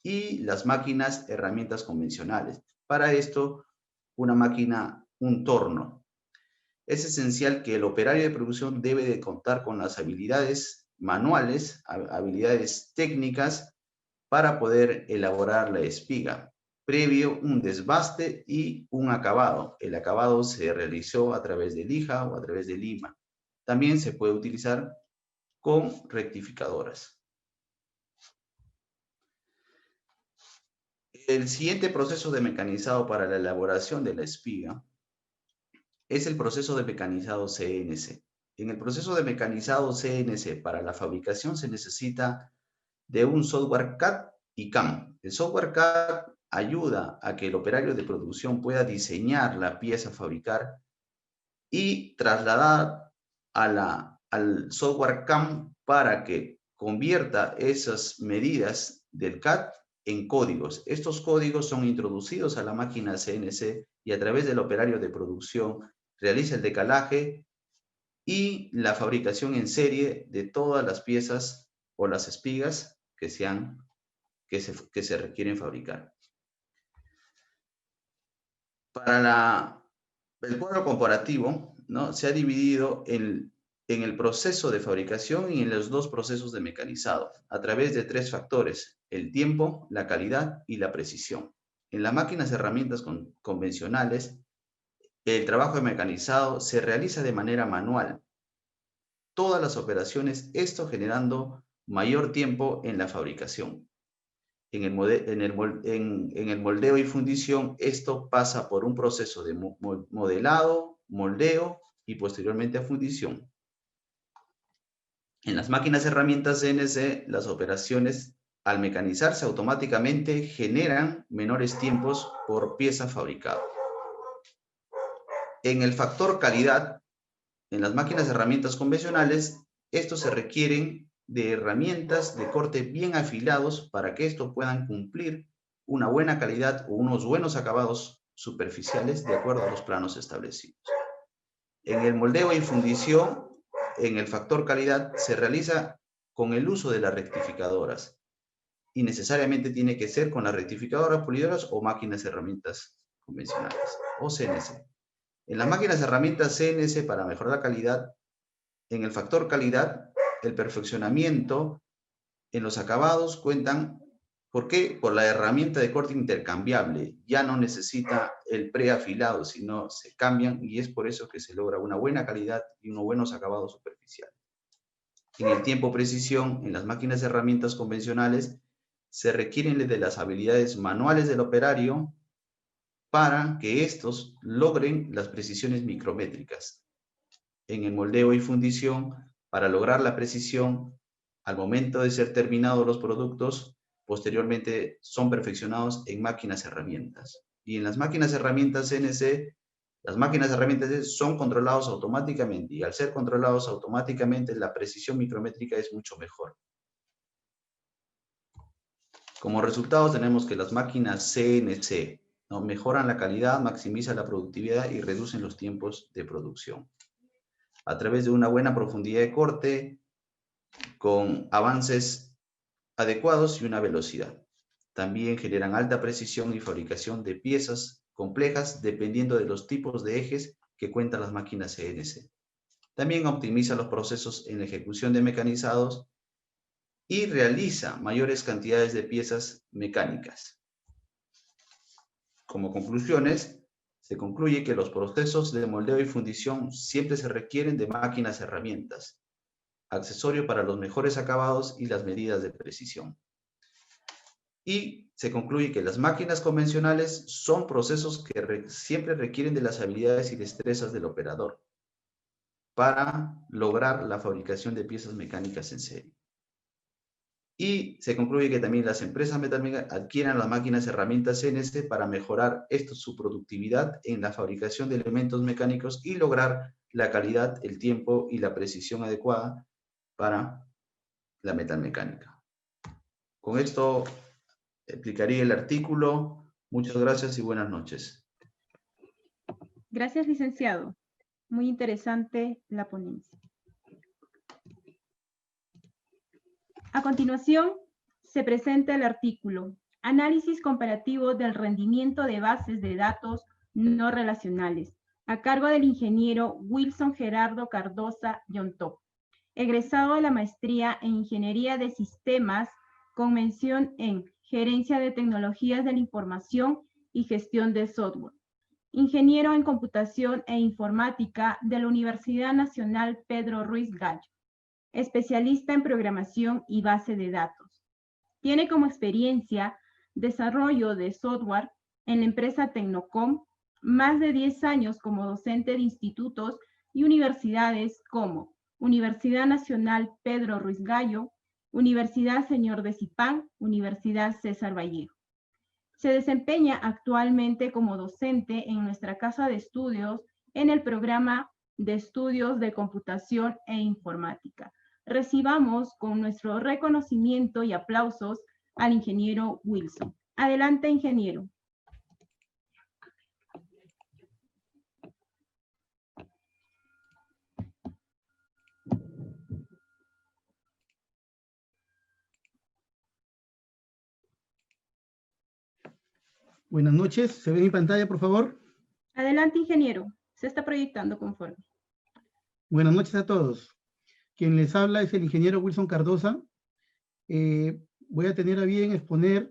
[SPEAKER 8] y las máquinas, herramientas convencionales. Para esto, una máquina, un torno. Es esencial que el operario de producción debe de contar con las habilidades manuales, habilidades técnicas para poder elaborar la espiga, previo un desbaste y un acabado. El acabado se realizó a través de lija o a través de lima. También se puede utilizar con rectificadoras. El siguiente proceso de mecanizado para la elaboración de la espiga es el proceso de mecanizado CNC. En el proceso de mecanizado CNC para la fabricación se necesita de un software CAD y CAM. El software CAD ayuda a que el operario de producción pueda diseñar la pieza a fabricar y trasladar al software CAM para que convierta esas medidas del CAD en códigos. Estos códigos son introducidos a la máquina CNC y a través del operario de producción realiza el decalaje y la fabricación en serie de todas las piezas o las espigas que se requieren fabricar. Para el cuadro comparativo, ¿no? Se ha dividido en el proceso de fabricación y en los 2 procesos de mecanizado, a través de 3 factores: el tiempo, la calidad y la precisión. En las máquinas y herramientas convencionales, el trabajo de mecanizado se realiza de manera manual. Todas las operaciones, esto generando mayor tiempo en la fabricación. En el moldeo y fundición, esto pasa por un proceso de modelado, moldeo y posteriormente a fundición. En las máquinas y herramientas CNC, las operaciones al mecanizarse automáticamente generan menores tiempos por pieza fabricada. En el factor calidad, en las máquinas y herramientas convencionales, estos se requieren de herramientas de corte bien afilados para que estos puedan cumplir una buena calidad o unos buenos acabados superficiales de acuerdo a los planos establecidos. En el moldeo y fundición, en el factor calidad, se realiza con el uso de las rectificadoras y necesariamente tiene que ser con las rectificadoras, pulidoras o máquinas y herramientas convencionales o CNC. En las máquinas y herramientas CNC, para mejorar la calidad, en el factor calidad, el perfeccionamiento En los acabados cuentan, ¿por qué? Por la herramienta de corte intercambiable. Ya no necesita el preafilado, sino se cambian y es por eso que se logra una buena calidad y unos buenos acabados superficiales. En el tiempo precisión, en las máquinas herramientas convencionales, se requieren de las habilidades manuales del operario para que estos logren las precisiones micrométricas. En el moldeo y fundición, para lograr la precisión, al momento de ser terminados los productos, posteriormente son perfeccionados en máquinas herramientas. Y en las máquinas herramientas CNC, las máquinas herramientas son controlados automáticamente y al ser controlados automáticamente la precisión micrométrica es mucho mejor. Como resultado tenemos que las máquinas CNC, ¿no?, mejoran la calidad, maximizan la productividad y reducen los tiempos de producción. A través de una buena profundidad de corte, con avances adecuados y una velocidad. También generan alta precisión y fabricación de piezas complejas dependiendo de los tipos de ejes que cuentan las máquinas CNC. También optimiza los procesos en la ejecución de mecanizados y realiza mayores cantidades de piezas mecánicas. Como conclusiones, se concluye que los procesos de moldeo y fundición siempre se requieren de máquinas herramientas, accesorio para los mejores acabados y las medidas de precisión. Y se concluye que las máquinas convencionales son procesos que siempre requieren de las habilidades y destrezas del operador para lograr la fabricación de piezas mecánicas en serie. Y se concluye que también las empresas metalmecánicas adquieran las máquinas herramientas CNC para mejorar su productividad en la fabricación de elementos mecánicos y lograr la calidad, el tiempo y la precisión adecuada para la metalmecánica. Con esto explicaría el artículo. Muchas gracias y buenas noches.
[SPEAKER 1] Gracias, licenciado. Muy interesante la ponencia. A continuación, se presenta el artículo Análisis comparativo del rendimiento de bases de datos no relacionales, a cargo del ingeniero Wilson Gerardo Cardosa Yontop, egresado de la maestría en Ingeniería de Sistemas con mención en Gerencia de Tecnologías de la Información y Gestión de Software. Ingeniero en Computación e Informática de la Universidad Nacional Pedro Ruiz Gallo. Especialista en programación y base de datos. Tiene como experiencia desarrollo de software en la empresa Tecnocom, más de 10 años como docente de institutos y universidades como Universidad Nacional Pedro Ruiz Gallo, Universidad Señor de Zipán, Universidad César Vallejo. Se desempeña actualmente como docente en nuestra casa de estudios en el programa de estudios de computación e informática. Recibamos con nuestro reconocimiento y aplausos al ingeniero Wilson. Adelante, ingeniero.
[SPEAKER 2] Buenas noches. ¿Se ve mi pantalla, por favor?
[SPEAKER 1] Adelante, ingeniero. Se está proyectando conforme.
[SPEAKER 2] Buenas noches a todos. Quien les habla es el ingeniero Wilson Cardosa. Voy a tener a bien exponer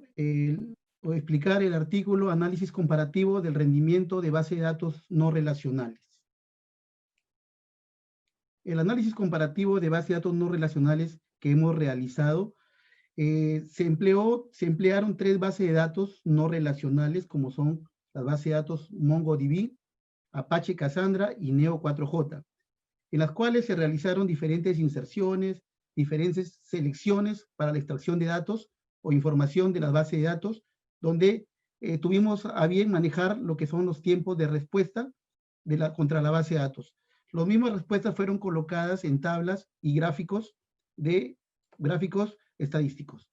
[SPEAKER 2] o explicar el artículo Análisis comparativo del rendimiento de base de datos no relacionales. El análisis comparativo de base de datos no relacionales que hemos realizado, se emplearon 3 bases de datos no relacionales, como son las bases de datos MongoDB, Apache Cassandra y Neo4j, en las cuales se realizaron diferentes inserciones, diferentes selecciones para la extracción de datos o información de las bases de datos, donde tuvimos a bien manejar lo que son los tiempos de respuesta contra la base de datos. Las mismas respuestas fueron colocadas en tablas y gráficos estadísticos.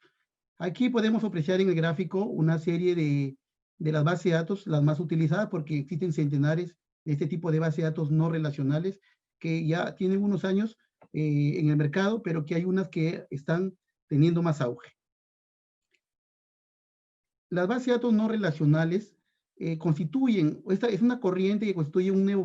[SPEAKER 2] Aquí podemos apreciar en el gráfico una serie de las bases de datos, las más utilizadas, porque existen centenares de este tipo de bases de datos no relacionales que ya tienen unos años en el mercado, pero que hay unas que están teniendo más auge. Las bases de datos no relacionales esta es una corriente que constituye un nuevo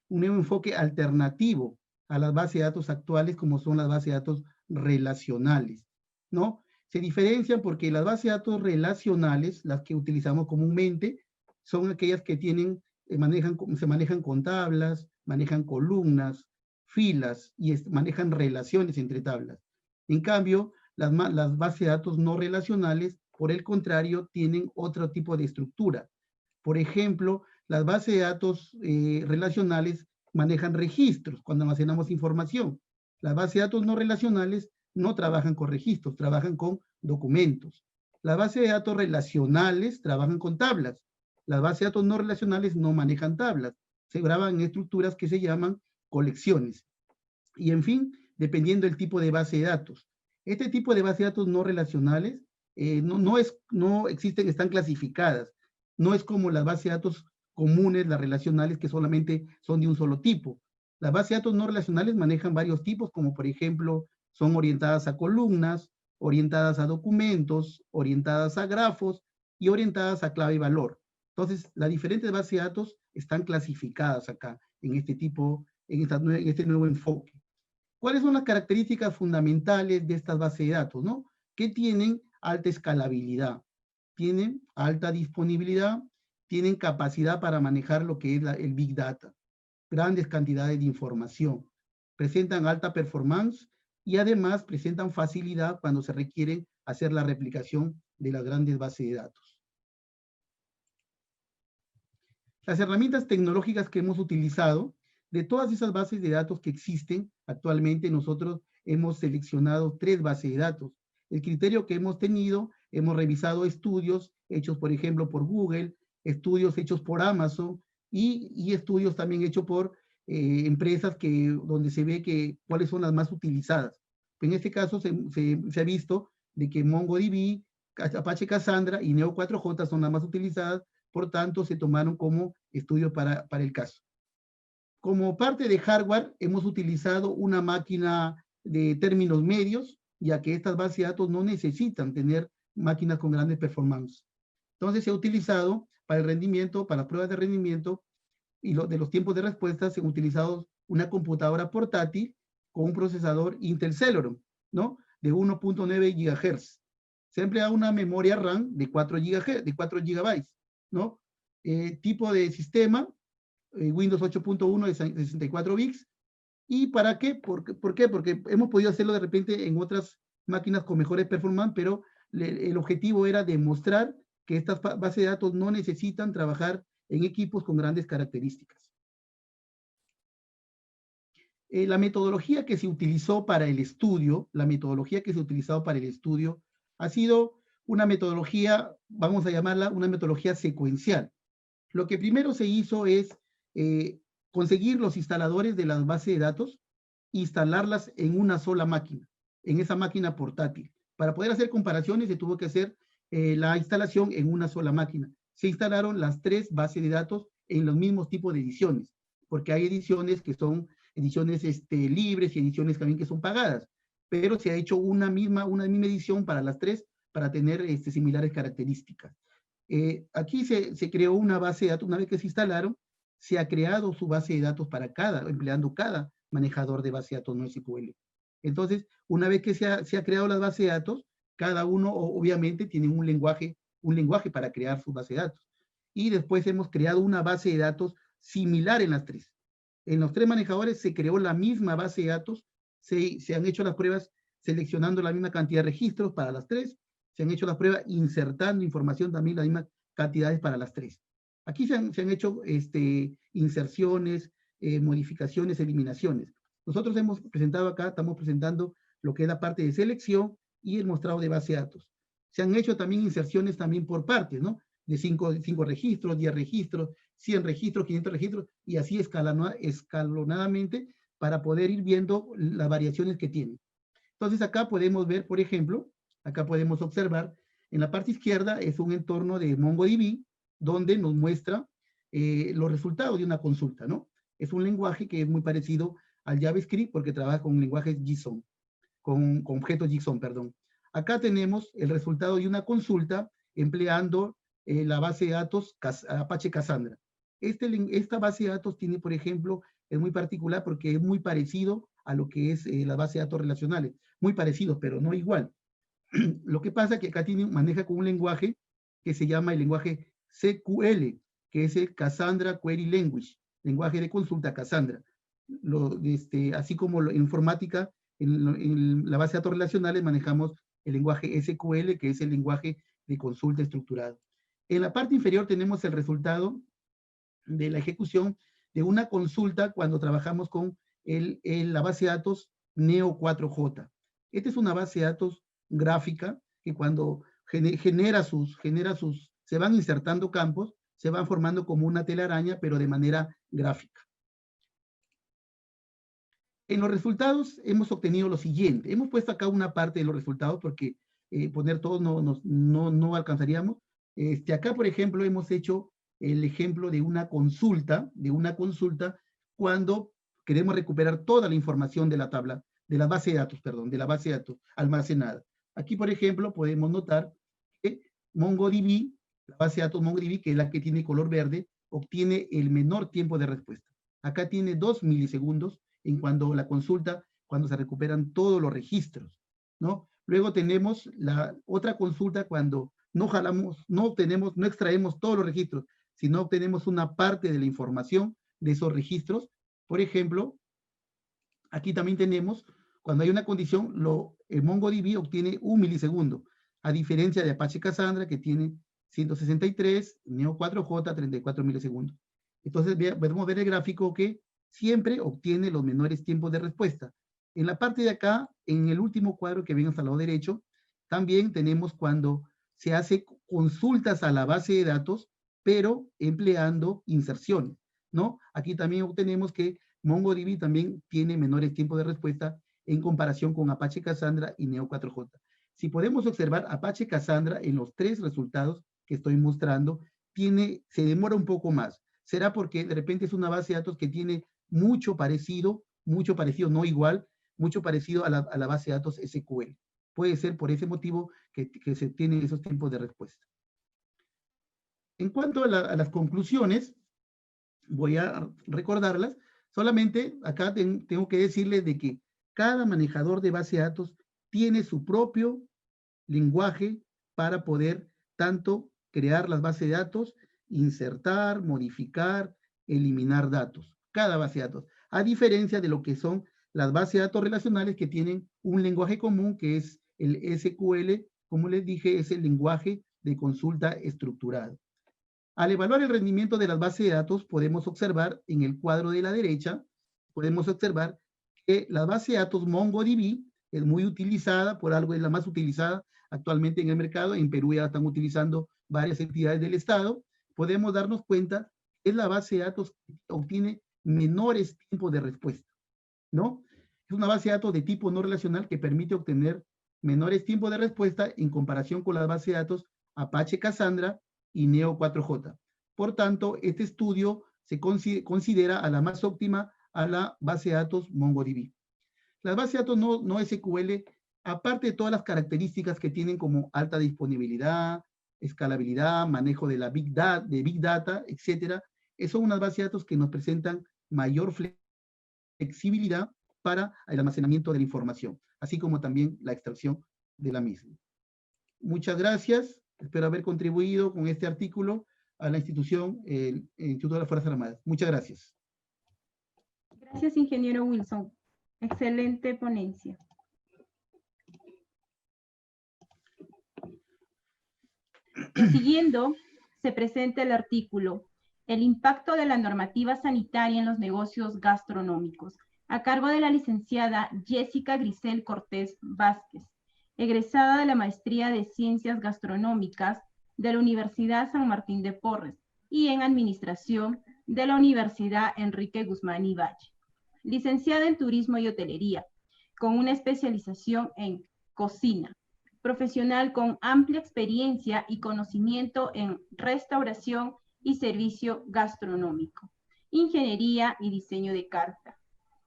[SPEAKER 2] enfoque alternativo a las bases de datos actuales, como son las bases de datos relacionales.
[SPEAKER 9] ¿no? Se diferencian porque las bases de datos relacionales, las que utilizamos comúnmente, son aquellas que tienen, se manejan con tablas, manejan columnas, filas y manejan relaciones entre tablas. En cambio, las bases de datos no relacionales, por el contrario, tienen otro tipo de estructura. Por ejemplo, las bases de datos relacionales manejan registros cuando almacenamos información. Las bases de datos no relacionales no trabajan con registros, trabajan con documentos. Las bases de datos relacionales trabajan con tablas. Las bases de datos no relacionales no manejan tablas. Se graban en estructuras que se llaman colecciones. Y en fin, dependiendo del tipo de base de datos. Este tipo de bases de datos no relacionales no existen, están clasificadas. No es como las bases de datos comunes, las relacionales, que solamente son de un solo tipo. Las bases de datos no relacionales manejan varios tipos, como por ejemplo, son orientadas a columnas, orientadas a documentos, orientadas a grafos y orientadas a clave y valor. Entonces, las diferentes bases de datos están clasificadas acá, en este tipo, en este nuevo enfoque. ¿Cuáles son las características fundamentales de estas bases de datos, no? Que tienen alta escalabilidad, tienen alta disponibilidad, tienen capacidad para manejar lo que es el Big Data, grandes cantidades de información, presentan alta performance y además presentan facilidad cuando se requiere hacer la replicación de las grandes bases de datos. Las herramientas tecnológicas que hemos utilizado, de todas esas bases de datos que existen actualmente, nosotros hemos seleccionado 3 bases de datos. El criterio que hemos tenido, hemos revisado estudios hechos, por ejemplo, por Google, estudios hechos por Amazon y estudios también hechos por empresas donde se ve cuáles son las más utilizadas. En este caso se ha visto de que MongoDB, Apache Cassandra y Neo4j son las más utilizadas, por tanto se tomaron como estudio para el caso. Como parte de hardware, hemos utilizado una máquina de términos medios, ya que estas bases de datos no necesitan tener máquinas con grandes performance. Entonces se ha utilizado para el rendimiento, para las pruebas de rendimiento y de los tiempos de respuesta, se ha utilizado una computadora portátil con un procesador Intel Celeron, ¿no? De 1.9 GHz. Se ha empleado una memoria RAM de 4 GB, ¿no? Tipo de sistema, Windows 8.1 de 64 bits. ¿Y para qué? ¿Por qué? Porque hemos podido hacerlo de repente en otras máquinas con mejores performance, pero el objetivo era demostrar que estas bases de datos no necesitan trabajar en equipos con grandes características. La metodología que se utilizó para el estudio, ha sido una metodología, vamos a llamarla una metodología secuencial. Lo que primero se hizo es conseguir los instaladores de las bases de datos, instalarlas en una sola máquina, en esa máquina portátil. Para poder hacer comparaciones se tuvo que hacer la instalación en una sola máquina. Se instalaron las 3 bases de datos en los mismos tipos de ediciones, porque hay ediciones que son ediciones libres y ediciones también que son pagadas, pero se ha hecho una misma edición para las 3 para tener similares características. Aquí se creó una base de datos, una vez que se instalaron, se ha creado su base de datos para empleando cada manejador de base de datos NoSQL. Entonces, una vez que se ha creado la base de datos, cada uno obviamente tiene un lenguaje para crear su base de datos. Y después hemos creado una base de datos similar en las 3. En los 3 manejadores se creó la misma base de datos, se han hecho las pruebas seleccionando la misma cantidad de registros para las 3, se han hecho las pruebas insertando información también las mismas cantidades para las 3. Aquí se han hecho inserciones, modificaciones, eliminaciones. Nosotros hemos presentado acá, estamos presentando lo que es la parte de selección y el mostrado de base de datos. Se han hecho también inserciones también por partes, ¿no? De 5 registros, 10 registros, 100 registros, 500 registros, y así escalonadamente para poder ir viendo las variaciones que tiene. Entonces acá podemos ver, por ejemplo, acá podemos observar, en la parte izquierda es un entorno de MongoDB, donde nos muestra los resultados de una consulta, ¿no? Es un lenguaje que es muy parecido al JavaScript porque trabaja con lenguajes JSON, con objetos JSON, perdón. Acá tenemos el resultado de una consulta empleando la base de datos Apache Cassandra. Esta base de datos tiene, por ejemplo, es muy particular porque es muy parecido a lo que es la base de datos relacionales. Muy parecidos, pero no igual. Lo que pasa es que acá maneja con un lenguaje que se llama el lenguaje CQL, que es el Cassandra Query Language, lenguaje de consulta Cassandra. Así como en informática, en la base de datos relacionales manejamos el lenguaje SQL, que es el lenguaje de consulta estructurado. En la parte inferior tenemos el resultado de la ejecución de una consulta cuando trabajamos con la base de datos Neo4j. Esta es una base de datos gráfica que cuando se van insertando campos, se van formando como una telaraña, pero de manera gráfica. En los resultados hemos obtenido lo siguiente. Hemos puesto acá una parte de los resultados porque poner todos no alcanzaríamos. Acá, por ejemplo, hemos hecho el ejemplo de una consulta cuando queremos recuperar toda la información de la tabla, de la base de datos, perdón, de la base de datos almacenada. Aquí, por ejemplo, podemos notar que MongoDB, la base de datos MongoDB, que es la que tiene color verde, obtiene el menor tiempo de respuesta. Acá tiene 2 milisegundos en cuando la consulta, cuando se recuperan todos los registros, ¿no? Luego tenemos la otra consulta cuando no extraemos todos los registros, sino obtenemos una parte de la información de esos registros. Por ejemplo, aquí también tenemos, cuando hay una condición, MongoDB obtiene 1 milisegundo, a diferencia de Apache Cassandra, que tiene 163, Neo4j, 34 milisegundos. Entonces, podemos ver el gráfico que siempre obtiene los menores tiempos de respuesta. En la parte de acá, en el último cuadro que ven hasta el lado derecho, también tenemos cuando se hace consultas a la base de datos, pero empleando inserciones, ¿no? Aquí también obtenemos que MongoDB también tiene menores tiempos de respuesta en comparación con Apache Cassandra y Neo4j. Si podemos observar, Apache Cassandra en los 3 resultados que estoy mostrando, se demora un poco más. Será porque de repente es una base de datos que tiene mucho parecido, no igual, mucho parecido a la base de datos SQL. Puede ser por ese motivo que se tienen esos tiempos de respuesta. En cuanto a las conclusiones, voy a recordarlas. Solamente acá tengo que decirles de que cada manejador de base de datos tiene su propio lenguaje para poder tanto crear las bases de datos, insertar, modificar, eliminar datos. Cada base de datos. A diferencia de lo que son las bases de datos relacionales que tienen un lenguaje común que es el SQL, como les dije, es el lenguaje de consulta estructurado. Al evaluar el rendimiento de las bases de datos, podemos observar en el cuadro de la derecha, podemos observar que la base de datos MongoDB es muy utilizada, por algo es la más utilizada actualmente en el mercado. En Perú ya están utilizando varias entidades del Estado. Podemos darnos cuenta que es la base de datos que obtiene menores tiempos de respuesta, ¿no? Es una base de datos de tipo no relacional que permite obtener menores tiempos de respuesta en comparación con las bases de datos Apache Cassandra y Neo4j. Por tanto, este estudio se considera a la más óptima a la base de datos MongoDB. Las bases de datos no SQL, aparte de todas las características que tienen como alta disponibilidad, escalabilidad, manejo de Big Data, etc., son unas bases de datos que nos presentan mayor flexibilidad para el almacenamiento de la información, así como también la extracción de la misma. Muchas gracias. Espero haber contribuido con este artículo a la institución, el Instituto de las Fuerzas Armadas. Muchas gracias.
[SPEAKER 1] Gracias, ingeniero Wilson. Excelente ponencia. Siguiendo, se presenta el artículo El impacto de la normativa sanitaria en los negocios gastronómicos, a cargo de la licenciada Jessica Grisel Cortés Vázquez, egresada de la Maestría de Ciencias Gastronómicas de la Universidad San Martín de Porres y en Administración de la Universidad Enrique Guzmán y Valle. Licenciada en Turismo y Hotelería, con una especialización en cocina, profesional con amplia experiencia y conocimiento en restauración y servicio gastronómico, ingeniería y diseño de carta.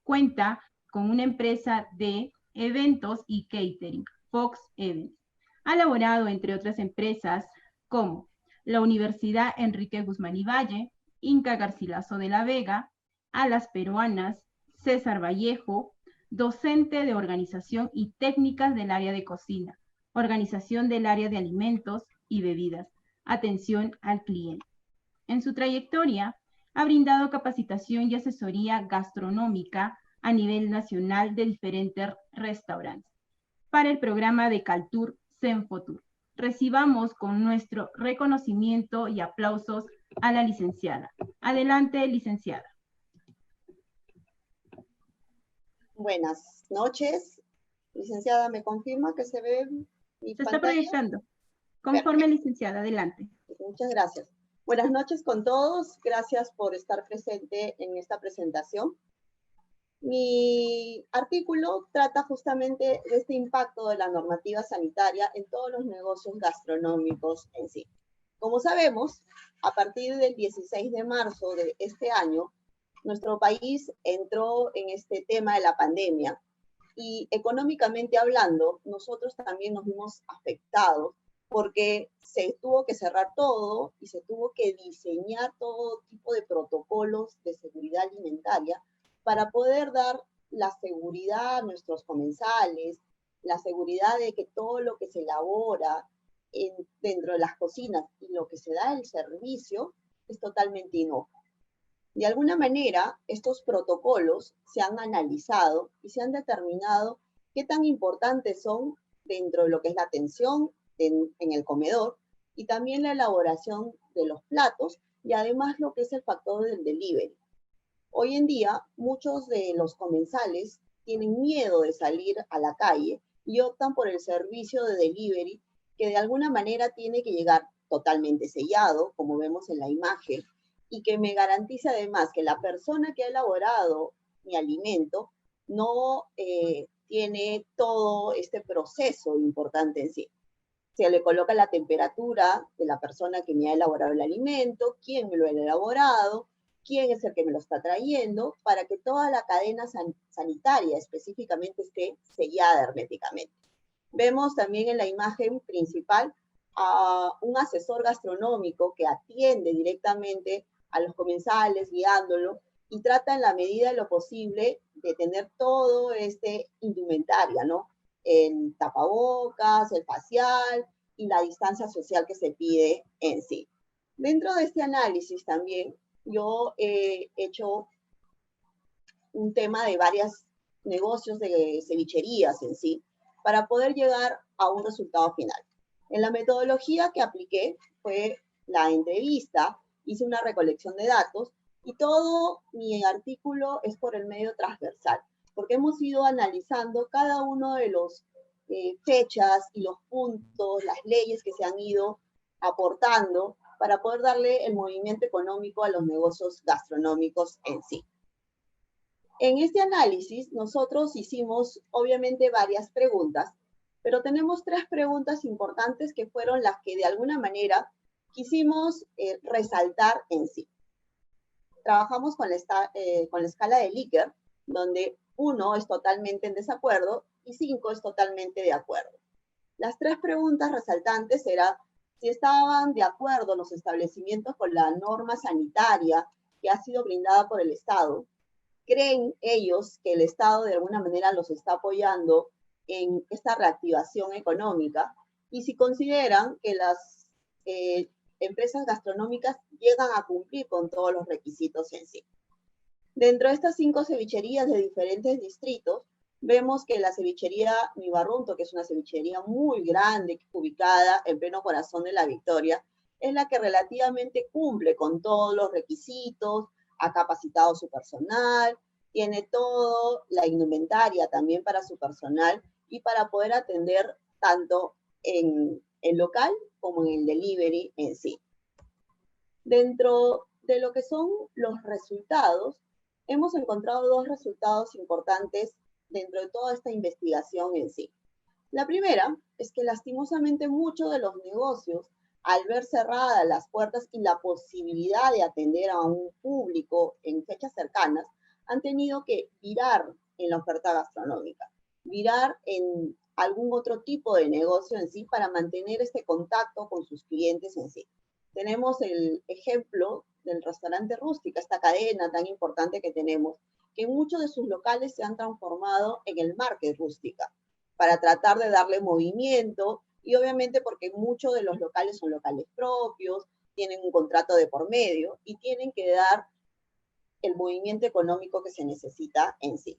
[SPEAKER 1] Cuenta con una empresa de eventos y catering, Fox Events. Ha laborado, entre otras empresas, como la Universidad Enrique Guzmán y Valle, Inca Garcilaso de la Vega, Alas Peruanas, César Vallejo, docente de organización y técnicas del área de cocina, organización del área de alimentos y bebidas, atención al cliente. En su trayectoria, ha brindado capacitación y asesoría gastronómica a nivel nacional de diferentes restaurantes para el programa de Caltur Senfotur. Recibamos con nuestro reconocimiento y aplausos a la licenciada. Adelante, licenciada.
[SPEAKER 6] Buenas noches. Licenciada, ¿me confirma que se ve mi
[SPEAKER 1] Se está
[SPEAKER 6] pantalla?
[SPEAKER 1] proyectando. Conforme, licenciada, adelante.
[SPEAKER 6] Muchas gracias. Buenas noches con todos. Gracias por estar presente en esta presentación. Mi artículo trata justamente de este impacto de la normativa sanitaria en todos los negocios gastronómicos en sí. Como sabemos, a partir del 16 de marzo de este año, nuestro país entró en este tema de la pandemia y económicamente hablando, nosotros también nos vimos afectados porque se tuvo que cerrar todo y se tuvo que diseñar todo tipo de protocolos de seguridad alimentaria para poder dar la seguridad a nuestros comensales, la seguridad de que todo lo que se elabora dentro de las cocinas y lo que se da el servicio es totalmente inocuo. De alguna manera, estos protocolos se han analizado y se han determinado qué tan importantes son dentro de lo que es la atención en el comedor y también la elaboración de los platos y además lo que es el factor del delivery. Hoy en día, muchos de los comensales tienen miedo de salir a la calle y optan por el servicio de delivery que de alguna manera tiene que llegar totalmente sellado, como vemos en la imagen, y que me garantiza además que la persona que ha elaborado mi alimento no tiene todo este proceso importante en sí. Se le coloca la temperatura de la persona que me ha elaborado el alimento, quién me lo ha elaborado, quién es el que me lo está trayendo, para que toda la cadena sanitaria específicamente esté sellada herméticamente. Vemos también en la imagen principal a un asesor gastronómico que atiende directamente a los comensales, guiándolo, y trata en la medida de lo posible de tener todo este indumentaria, ¿no? El tapabocas, el facial y la distancia social que se pide en sí. Dentro de este análisis también yo he hecho un tema de varios negocios de cevicherías en sí, para poder llegar a un resultado final. En la metodología que apliqué fue la entrevista, hice una recolección de datos y todo mi artículo es por el medio transversal, porque hemos ido analizando cada uno de los fechas y los puntos, las leyes que se han ido aportando para poder darle el movimiento económico a los negocios gastronómicos en sí. En este análisis nosotros hicimos obviamente varias preguntas, pero tenemos 3 preguntas importantes que fueron las que de alguna manera quisimos resaltar en sí. Trabajamos con la escala de Likert, donde 1 es totalmente en desacuerdo y 5 es totalmente de acuerdo. Las 3 preguntas resaltantes eran si estaban de acuerdo los establecimientos con la norma sanitaria que ha sido brindada por el Estado. ¿Creen ellos que el Estado de alguna manera los está apoyando en esta reactivación económica? Y si consideran que las empresas gastronómicas llegan a cumplir con todos los requisitos en sí. Dentro de estas 5 cevicherías de diferentes distritos, vemos que la cevichería Mi Barrunto, que es una cevichería muy grande, ubicada en pleno corazón de La Victoria, es la que relativamente cumple con todos los requisitos, ha capacitado su personal, tiene toda la indumentaria también para su personal y para poder atender tanto en el local como en el delivery en sí. Dentro de lo que son los resultados, hemos encontrado 2 resultados importantes dentro de toda esta investigación en sí. La primera es que lastimosamente muchos de los negocios, al ver cerradas las puertas y la posibilidad de atender a un público en fechas cercanas, han tenido que virar en la oferta gastronómica, virar en algún otro tipo de negocio en sí para mantener este contacto con sus clientes en sí. Tenemos el ejemplo del restaurante Rústica, esta cadena tan importante que tenemos, que muchos de sus locales se han transformado en el Market Rústica, para tratar de darle movimiento, y obviamente porque muchos de los locales son locales propios, tienen un contrato de por medio y tienen que dar el movimiento económico que se necesita en sí.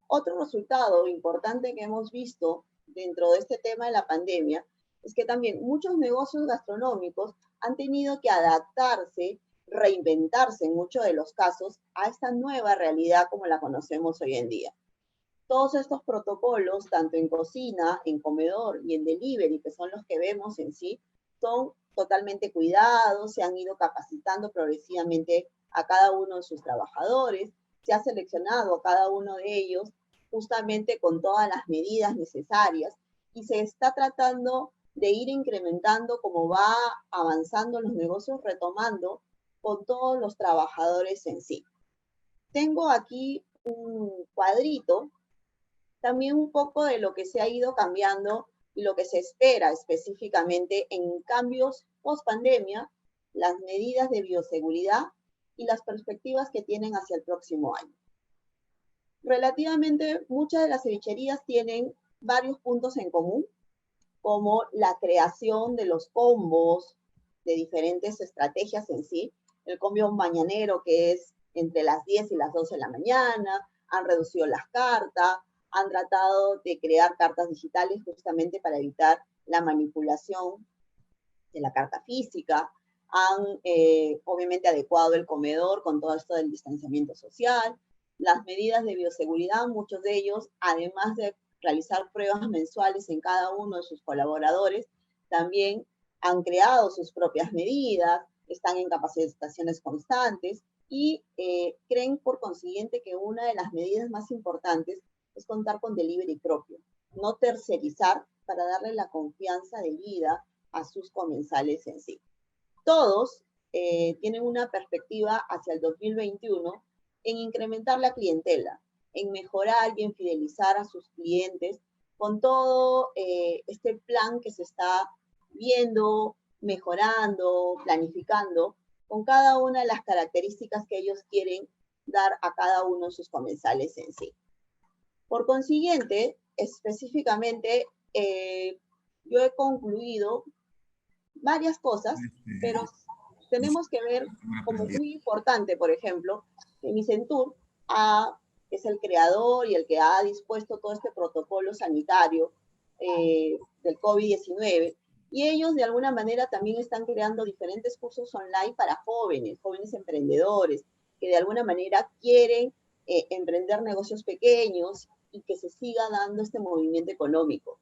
[SPEAKER 6] Otro resultado importante que hemos visto dentro de este tema de la pandemia es que también muchos negocios gastronómicos han tenido que adaptarse, reinventarse en muchos de los casos a esta nueva realidad como la conocemos hoy en día. Todos estos protocolos, tanto en cocina, en comedor y en delivery, que son los que vemos en sí, son totalmente cuidados, se han ido capacitando progresivamente a cada uno de sus trabajadores, se ha seleccionado a cada uno de ellos justamente con todas las medidas necesarias y se está tratando de ir incrementando como va avanzando los negocios, retomando con todos los trabajadores en sí. Tengo aquí un cuadrito, también un poco de lo que se ha ido cambiando y lo que se espera específicamente en cambios post-pandemia, las medidas de bioseguridad y las perspectivas que tienen hacia el próximo año. Relativamente, muchas de las cevicherías tienen varios puntos en común, como la creación de los combos, de diferentes estrategias en sí, el combo mañanero que es entre las 10 y las 12 de la mañana, han reducido las cartas, han tratado de crear cartas digitales justamente para evitar la manipulación de la carta física, han obviamente adecuado el comedor con todo esto del distanciamiento social, las medidas de bioseguridad, muchos de ellos, además de realizar pruebas mensuales en cada uno de sus colaboradores, también han creado sus propias medidas, están en capacitaciones constantes y creen por consiguiente que una de las medidas más importantes es contar con delivery propio, no tercerizar para darle la confianza de vida a sus comensales en sí. Todos tienen una perspectiva hacia el 2021 en incrementar la clientela, en mejorar y en fidelizar a sus clientes con todo este plan que se está viendo, mejorando, planificando, con cada una de las características que ellos quieren dar a cada uno de sus comensales en sí. Por consiguiente, específicamente, yo he concluido varias cosas, pero tenemos que ver como muy importante, por ejemplo, que Micentur es el creador y el que ha dispuesto todo este protocolo sanitario del COVID-19, y ellos de alguna manera también están creando diferentes cursos online para jóvenes emprendedores, que de alguna manera quieren emprender negocios pequeños y que se siga dando este movimiento económico.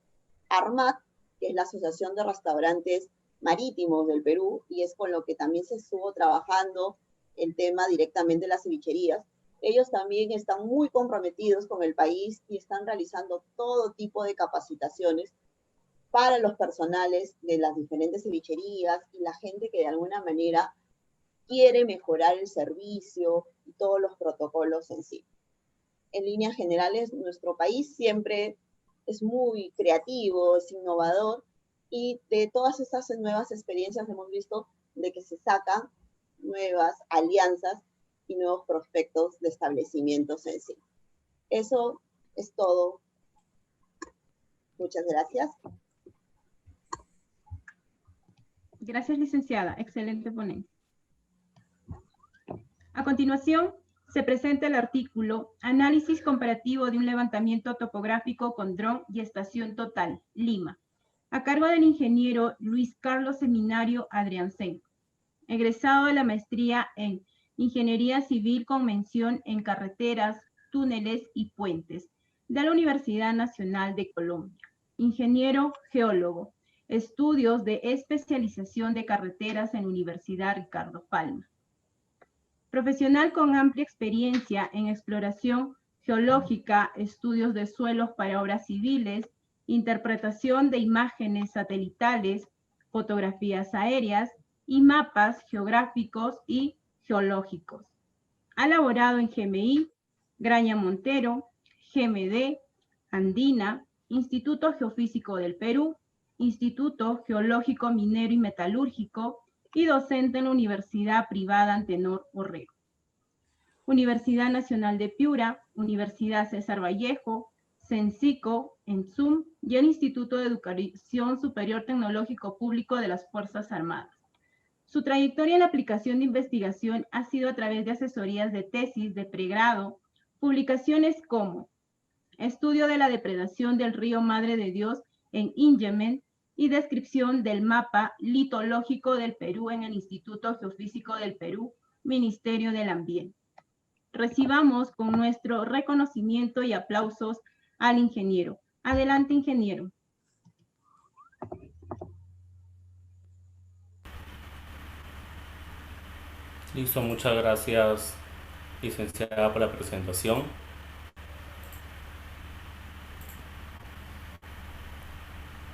[SPEAKER 6] ARMAT, que es la Asociación de Restaurantes Marítimos del Perú, y es con lo que también se estuvo trabajando el tema directamente de las cevicherías, ellos también están muy comprometidos con el país y están realizando todo tipo de capacitaciones para los personales de las diferentes cevicherías y la gente que de alguna manera quiere mejorar el servicio y todos los protocolos en sí. En líneas generales, nuestro país siempre es muy creativo, es innovador, y de todas esas nuevas experiencias hemos visto de que se sacan nuevas alianzas y nuevos prospectos de establecimientos en sí. Eso es todo. Muchas gracias.
[SPEAKER 1] Gracias, licenciada. Excelente ponencia. A continuación, se presenta el artículo Análisis comparativo de un levantamiento topográfico con dron y estación total, Lima, a cargo del ingeniero Luis Carlos Seminario Adriancén, egresado de la maestría en Ingeniería Civil con mención en Carreteras, Túneles y Puentes, de la Universidad Nacional de Colombia. Ingeniero geólogo, estudios de especialización de carreteras en Universidad Ricardo Palma. Profesional con amplia experiencia en exploración geológica, estudios de suelos para obras civiles, interpretación de imágenes satelitales, fotografías aéreas y mapas geográficos y geológicos. Ha laborado en GMI, Graña Montero, GMD, Andina, Instituto Geofísico del Perú, Instituto Geológico Minero y Metalúrgico y docente en la Universidad Privada Antenor Borrego. Universidad Nacional de Piura, Universidad César Vallejo, CENCICO, ENSUM y el Instituto de Educación Superior Tecnológico Público de las Fuerzas Armadas. Su trayectoria en la aplicación de investigación ha sido a través de asesorías de tesis de pregrado, publicaciones como Estudio de la depredación del río Madre de Dios en Injemen y descripción del mapa litológico del Perú en el Instituto Geofísico del Perú, Ministerio del Ambiente. Recibamos con nuestro reconocimiento y aplausos al ingeniero. Adelante, ingeniero.
[SPEAKER 10] Listo, muchas gracias, licenciada, por la presentación.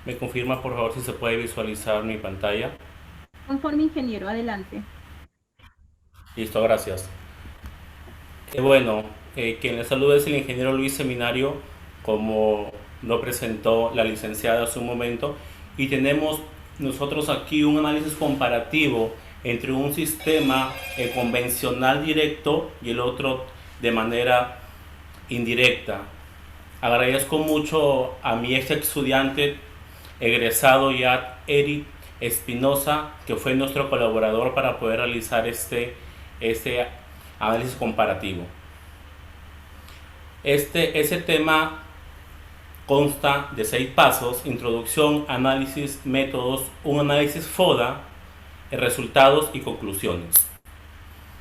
[SPEAKER 10] ¿Me confirma, por favor, si se puede visualizar mi pantalla?
[SPEAKER 1] Conforme, ingeniero, adelante.
[SPEAKER 10] Listo, gracias. Quien le saluda es el ingeniero Luis Seminario, como lo presentó la licenciada hace un momento, y tenemos nosotros aquí un análisis comparativo entre un sistema convencional directo y el otro de manera indirecta. Agradezco mucho a mi ex estudiante egresado ya, Eric Espinosa, que fue nuestro colaborador para poder realizar este análisis comparativo. Ese tema consta de 6 pasos: introducción, análisis, métodos, un análisis FODA, resultados y conclusiones.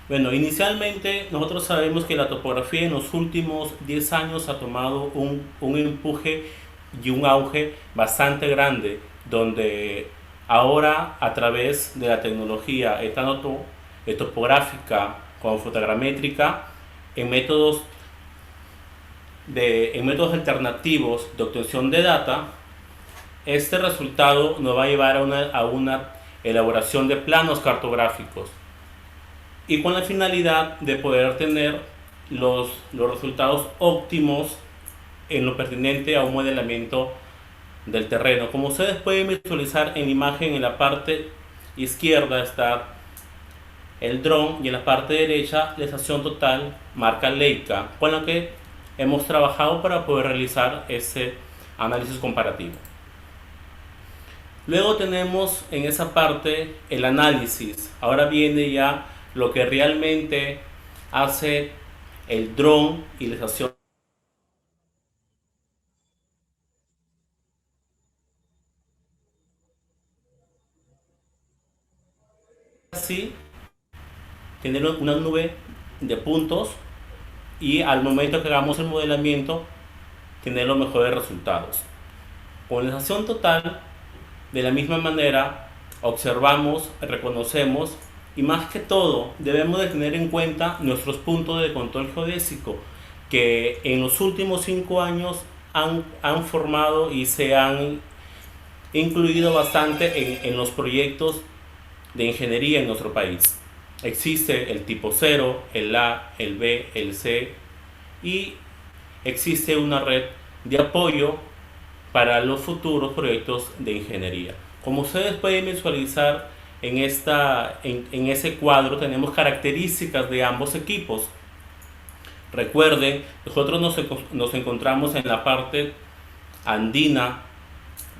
[SPEAKER 10] Bueno, inicialmente nosotros sabemos que la topografía en los últimos 10 años ha tomado un empuje y un auge bastante grande, donde ahora, a través de la tecnología tanto topográfica como fotogramétrica, en métodos alternativos de obtención de data, este resultado nos va a llevar a una elaboración de planos cartográficos, y con la finalidad de poder tener los resultados óptimos en lo pertinente a un modelamiento del terreno. Como ustedes pueden visualizar en la imagen, en la parte izquierda está el dron y en la parte derecha la estación total marca Leica, con la que hemos trabajado para poder realizar ese análisis comparativo. Luego tenemos en esa parte el análisis. Ahora viene ya lo que realmente hace el dron y la estación. Así, tener una nube de puntos y al momento que hagamos el modelamiento, tener los mejores resultados. Con la estación total, de la misma manera, observamos, reconocemos y más que todo debemos de tener en cuenta nuestros puntos de control geodésico, que en los últimos 5 años han formado y se han incluido bastante en los proyectos de ingeniería en nuestro país. Existe el tipo 0, el A, el B, el C, y existe una red de apoyo para los futuros proyectos de ingeniería. Como ustedes pueden visualizar en ese cuadro, tenemos características de ambos equipos. Recuerden, nosotros nos encontramos en la parte andina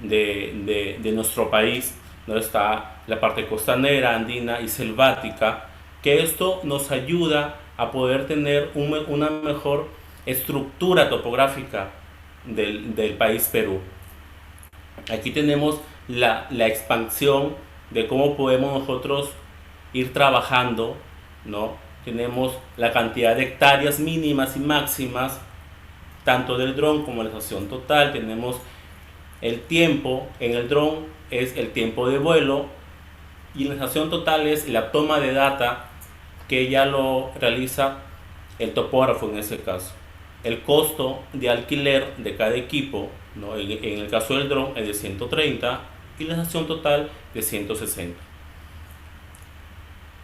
[SPEAKER 10] de nuestro país, donde está la parte costanera, andina y selvática, que esto nos ayuda a poder tener una mejor estructura topográfica del país Perú. Aquí tenemos la expansión de cómo podemos nosotros ir trabajando, ¿no? Tenemos la cantidad de hectáreas mínimas y máximas, tanto del dron como la estación total. Tenemos el tiempo, en el dron es el tiempo de vuelo, y la estación total es la toma de data, que ya lo realiza el topógrafo en ese caso. El costo de alquiler de cada equipo, ¿no? En el caso del dron es de 130 y la estación total de 160.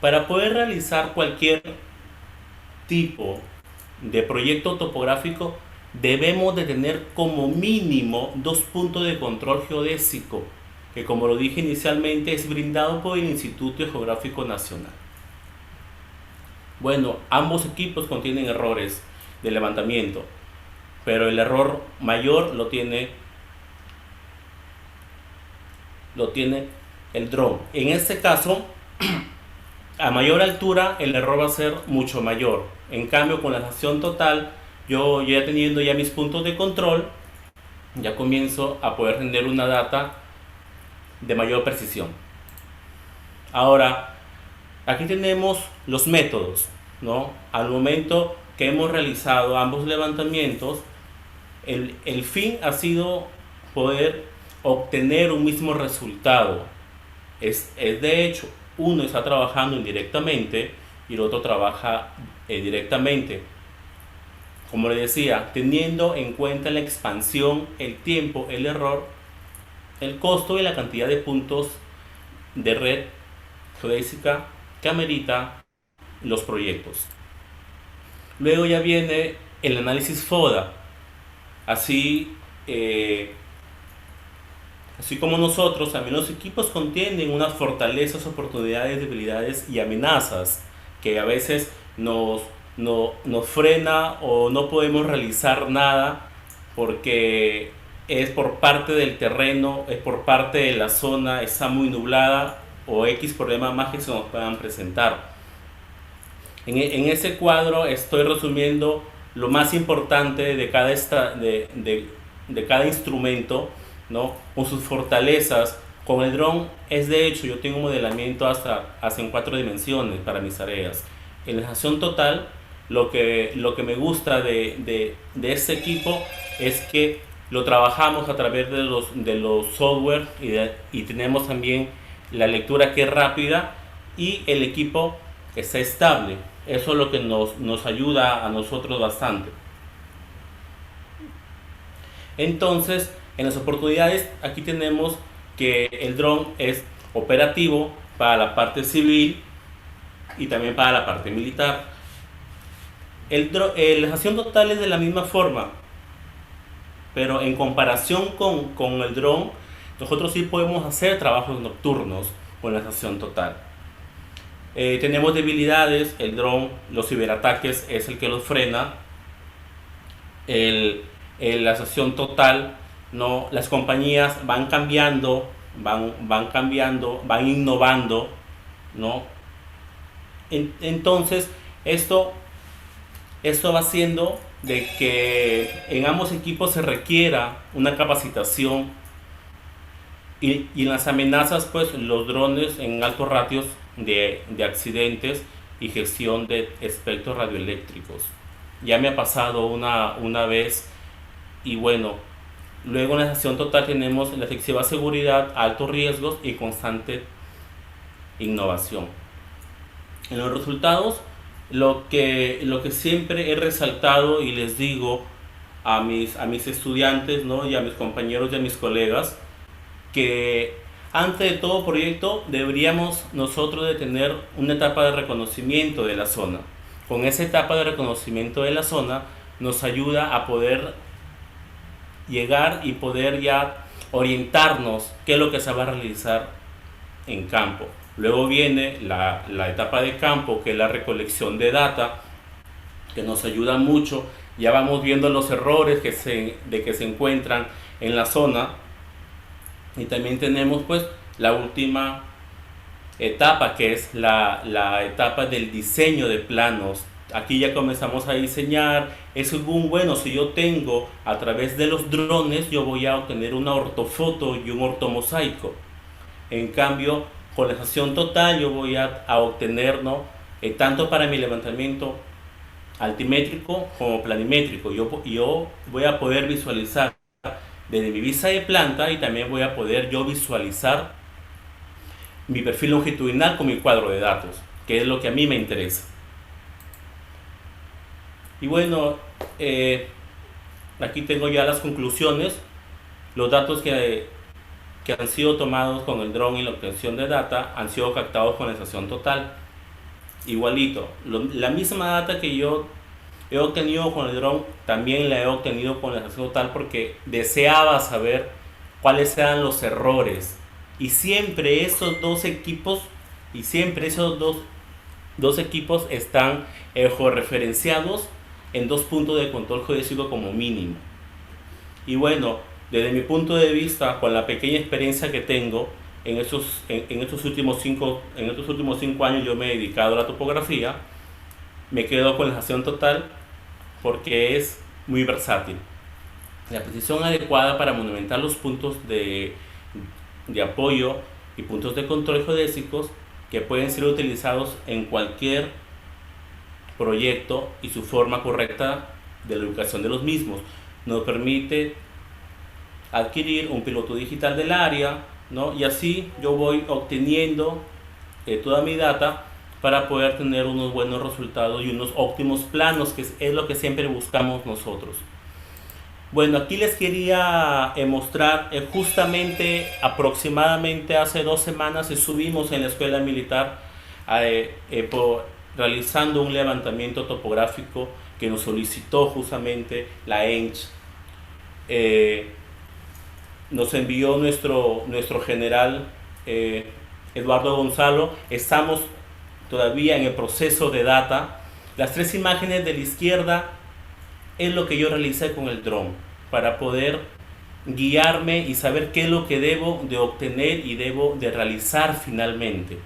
[SPEAKER 10] Para poder realizar cualquier tipo de proyecto topográfico, debemos de tener como mínimo 2 puntos de control geodésico, que, como lo dije inicialmente, es brindado por el Instituto Geográfico Nacional. Bueno, ambos equipos contienen errores de levantamiento, pero el error mayor lo tiene el dron. En este caso, a mayor altura el error va a ser mucho mayor. En cambio, con la sensación total, yo ya teniendo ya mis puntos de control, ya comienzo a poder tener una data de mayor precisión. Ahora, aquí tenemos los métodos, ¿no? Al momento que hemos realizado ambos levantamientos, el fin ha sido poder obtener un mismo resultado. Es de hecho, uno está trabajando indirectamente y el otro trabaja directamente. Como le decía, teniendo en cuenta la expansión, el tiempo, el error, el costo y la cantidad de puntos de red geodésica que amerita los proyectos. Luego ya viene el análisis FODA. Así como nosotros, también los equipos contienen unas fortalezas, oportunidades, debilidades y amenazas que a veces nos frena o no podemos realizar nada porque es por parte del terreno, es por parte de la zona, está muy nublada o X problemas más que se nos puedan presentar. En ese cuadro estoy resumiendo lo más importante de cada instrumento, ¿no? Con sus fortalezas. Con el dron es de hecho, yo tengo un modelamiento hasta en 4 dimensiones para mis tareas. En la gestión total, lo que me gusta de este equipo es que lo trabajamos a través de los software y tenemos también la lectura que es rápida y el equipo está estable. Eso es lo que nos ayuda a nosotros bastante. Entonces, en las oportunidades, aquí tenemos que el dron es operativo para la parte civil y también para la parte militar. La gestión total es de la misma forma, pero en comparación con el dron, nosotros sí podemos hacer trabajos nocturnos con la gestión total. Tenemos debilidades, el dron, los ciberataques es el que los frena. La gestión total, ¿no? Las compañías van cambiando, van innovando, ¿no? Entonces, esto va haciendo de que en ambos equipos se requiera una capacitación y en las amenazas, pues los drones en altos ratios de accidentes y gestión de espectros radioeléctricos. Ya me ha pasado una vez y bueno, luego en la gestión total tenemos la excesiva seguridad, altos riesgos y constante innovación. En los resultados, lo que siempre he resaltado y les digo a mis estudiantes, ¿no? Y a mis compañeros y a mis colegas, que antes de todo proyecto deberíamos nosotros de tener una etapa de reconocimiento de la zona. Con esa etapa de reconocimiento de la zona nos ayuda a poder llegar y poder ya orientarnos qué es lo que se va a realizar en campo. Luego viene la etapa de campo, que es la recolección de data, que nos ayuda mucho. Ya vamos viendo los errores que se encuentran en la zona. Y también tenemos pues la última etapa, que es la etapa del diseño de planos. Aquí ya comenzamos a diseñar. Es bueno, si yo tengo a través de los drones, yo voy a obtener una ortofoto y un ortomosaico. En cambio, con la gestión total yo voy a obtener, ¿no? Tanto para mi levantamiento altimétrico como planimétrico. Yo voy a poder visualizar desde mi vista de planta y también voy a poder yo visualizar mi perfil longitudinal con mi cuadro de datos, que es lo que a mí me interesa. Y bueno, aquí tengo ya las conclusiones. Los datos que han sido tomados con el dron y la obtención de data han sido captados con la estación total. Igualito, la misma data que yo he obtenido con el dron, también la he obtenido con la estación total porque deseaba saber cuáles eran los errores. Y siempre esos dos equipos, están georreferenciados en 2 puntos de control geodésico como mínimo. Y bueno, desde mi punto de vista, con la pequeña experiencia que tengo, en estos últimos 5 años yo me he dedicado a la topografía, me quedo con la estación total porque es muy versátil. La precisión adecuada para monumentar los puntos de apoyo y puntos de control geodésicos que pueden ser utilizados en cualquier proyecto y su forma correcta de la ubicación de los mismos. Nos permite adquirir un piloto digital del área, ¿no? Y así yo voy obteniendo toda mi data para poder tener unos buenos resultados y unos óptimos planos, que es lo que siempre buscamos nosotros. Bueno, aquí les quería mostrar justamente aproximadamente hace 2 semanas subimos en la escuela militar realizando un levantamiento topográfico que nos solicitó justamente la ENCH. Nos envió nuestro general Eduardo Gonzalo. Estamos todavía en el proceso de data. Las 3 imágenes de la izquierda es lo que yo realicé con el dron para poder guiarme y saber qué es lo que debo de obtener y debo de realizar finalmente.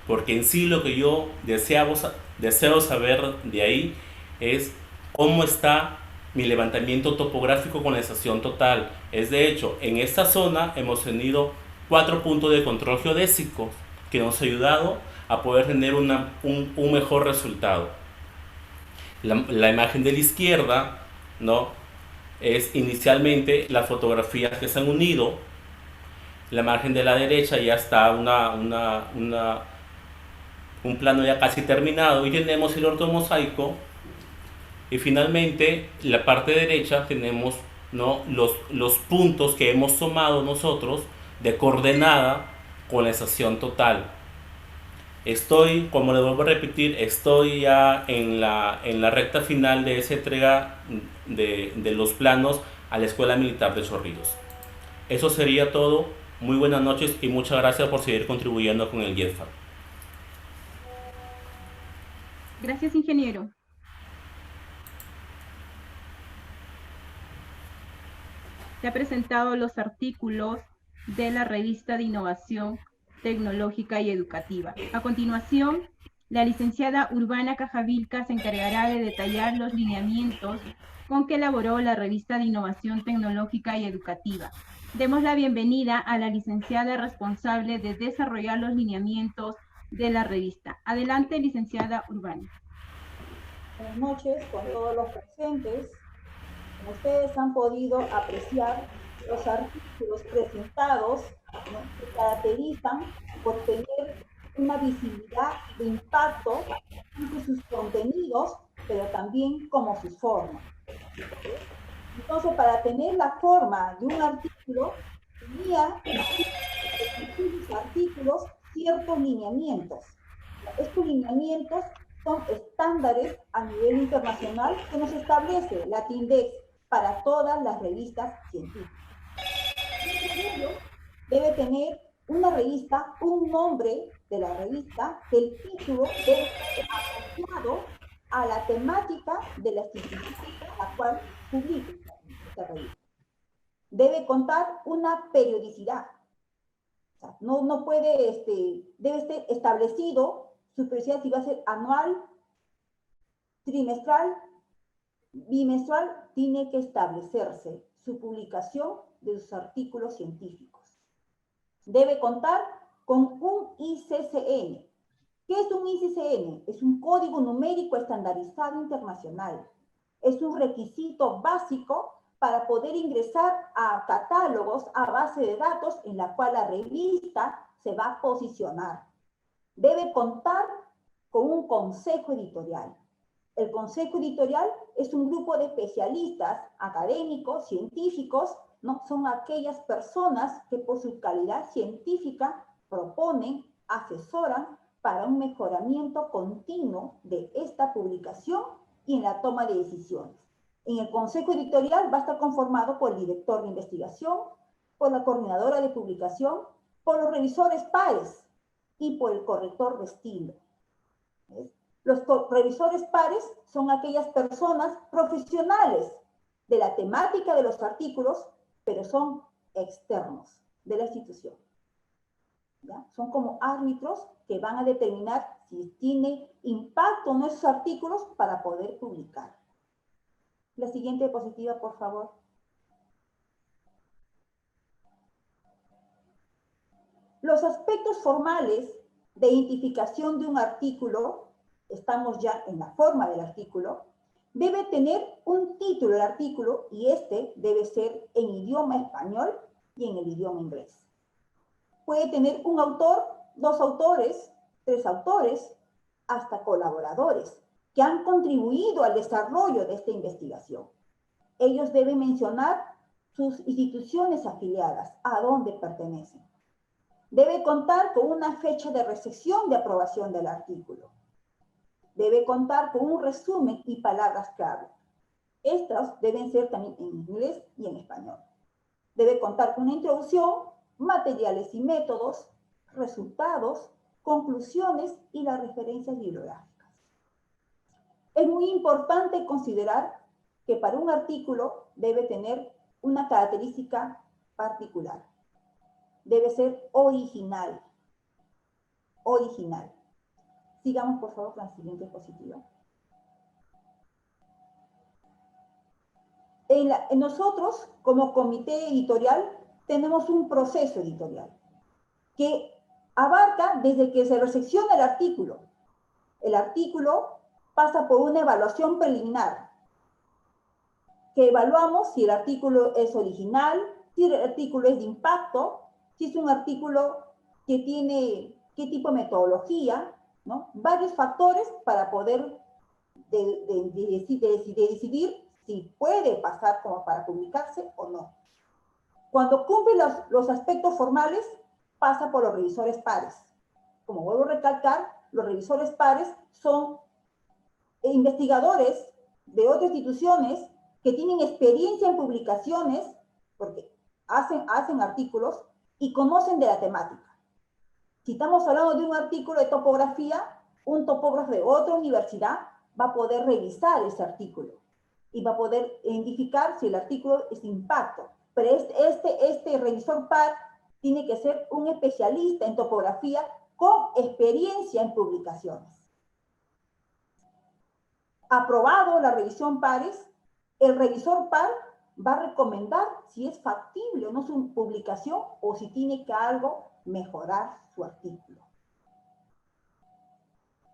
[SPEAKER 10] Porque en sí lo que yo deseo saber de ahí es cómo está mi levantamiento topográfico con la estación total. Es de hecho, en esta zona hemos tenido 4 puntos de control geodésico que nos han ayudado a poder tener un mejor resultado. La imagen de la izquierda, ¿no?, es inicialmente las fotografías que se han unido. La imagen de la derecha ya está un plano ya casi terminado y tenemos el ortomosaico. Y finalmente, en la parte derecha tenemos, ¿no?, los puntos que hemos tomado nosotros de coordenada con la estación total. Estoy, como les vuelvo a repetir, estoy ya en la recta final de esa entrega de los planos a la Escuela Militar de Chorrillos. Eso sería todo. Muy buenas noches y muchas gracias por seguir contribuyendo con el GEDFA.
[SPEAKER 1] Gracias, ingeniero. Se ha presentado los artículos de la revista de innovación tecnológica y educativa. A continuación, la licenciada Urbana Cajavilca se encargará de detallar los lineamientos con que elaboró la revista de innovación tecnológica y educativa. Demos la bienvenida a la licenciada responsable de desarrollar los lineamientos de la revista. Adelante, licenciada Urbana.
[SPEAKER 5] Buenas noches con todos los presentes. Como ustedes han podido apreciar, los artículos presentados, ¿no?, se caracterizan por tener una visibilidad de impacto tanto sus contenidos, pero también como sus formas. Entonces, para tener la forma de un artículo, tenía en sus artículos ciertos lineamientos. Estos lineamientos son estándares a nivel internacional que nos establece la TINDEX para todas las revistas científicas. Debe tener una revista, un nombre de la revista, que el título debe ser asociado a la temática de la institución a la cual publica esta revista. Debe contar una periodicidad. O sea, no puede, debe ser establecido su periodicidad, si va a ser anual, trimestral, bimestral, tiene que establecerse su publicación de sus artículos científicos. Debe contar con un ICCN. ¿Qué es un ICCN? Es un código numérico estandarizado internacional. Es un requisito básico para poder ingresar a catálogos, a base de datos en la cual la revista se va a posicionar. Debe contar con un consejo editorial. El consejo editorial es un grupo de especialistas, académicos, científicos, ¿no? Son aquellas personas que por su calidad científica proponen, asesoran para un mejoramiento continuo de esta publicación y en la toma de decisiones. En el consejo editorial va a estar conformado por el director de investigación, por la coordinadora de publicación, por los revisores pares y por el corrector de estilo. ¿Ves? Los revisores pares son aquellas personas profesionales de la temática de los artículos, pero son externos de la institución. ¿Ya? Son como árbitros que van a determinar si tiene impacto o no esos artículos para poder publicar. La siguiente diapositiva, por favor. Los aspectos formales de identificación de un artículo, estamos ya en la forma del artículo, debe tener un título el artículo y este debe ser en idioma español y en el idioma inglés. Puede tener un autor, 2 autores, 3 autores, hasta colaboradores que han contribuido al desarrollo de esta investigación. Ellos deben mencionar sus instituciones afiliadas, a dónde pertenecen. Debe contar con una fecha de recepción de aprobación del artículo. Debe contar con un resumen y palabras clave. Estas deben ser también en inglés y en español. Debe contar con una introducción, materiales y métodos, resultados, conclusiones y las referencias bibliográficas. Es muy importante considerar que para un artículo debe tener una característica particular. Debe ser original. Original. Sigamos, por favor, con la siguiente diapositiva. Nosotros, como comité editorial, tenemos un proceso editorial que abarca desde que se recepciona el artículo. El artículo pasa por una evaluación preliminar, que evaluamos si el artículo es original, si el artículo es de impacto, si es un artículo que tiene qué tipo de metodología, ¿no? Varios factores para poder decidir si puede pasar como para publicarse o no. Cuando cumple los aspectos formales, pasa por los revisores pares. Como vuelvo a recalcar, los revisores pares son investigadores de otras instituciones que tienen experiencia en publicaciones, porque hacen artículos y conocen de la temática. Si estamos hablando de un artículo de topografía, un topógrafo de otra universidad va a poder revisar ese artículo y va a poder identificar si el artículo es de impacto. Pero este revisor par tiene que ser un especialista en topografía con experiencia en publicaciones. Aprobado la revisión pares, el revisor par va a recomendar si es factible o no su publicación o si tiene que algo mejorar su artículo.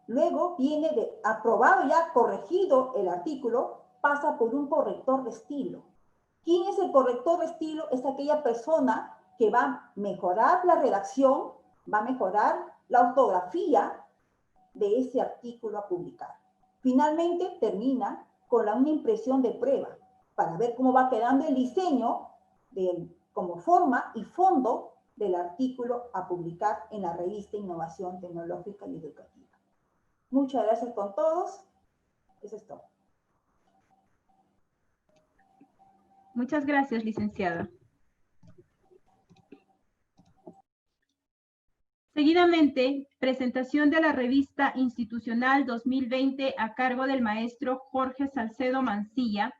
[SPEAKER 5] Luego viene de aprobado ya corregido el artículo, pasa por un corrector de estilo. ¿Quién es el corrector de estilo? Es aquella persona que va a mejorar la redacción, va a mejorar la ortografía de ese artículo a publicar. Finalmente termina con una impresión de prueba para ver cómo va quedando el diseño como forma y fondo del artículo a publicar en la revista Innovación Tecnológica y Educativa. Muchas gracias con todos. Eso es todo.
[SPEAKER 1] Muchas gracias, licenciada. Seguidamente, presentación de la revista institucional 2020 a cargo del maestro Jorge Salcedo Mancilla,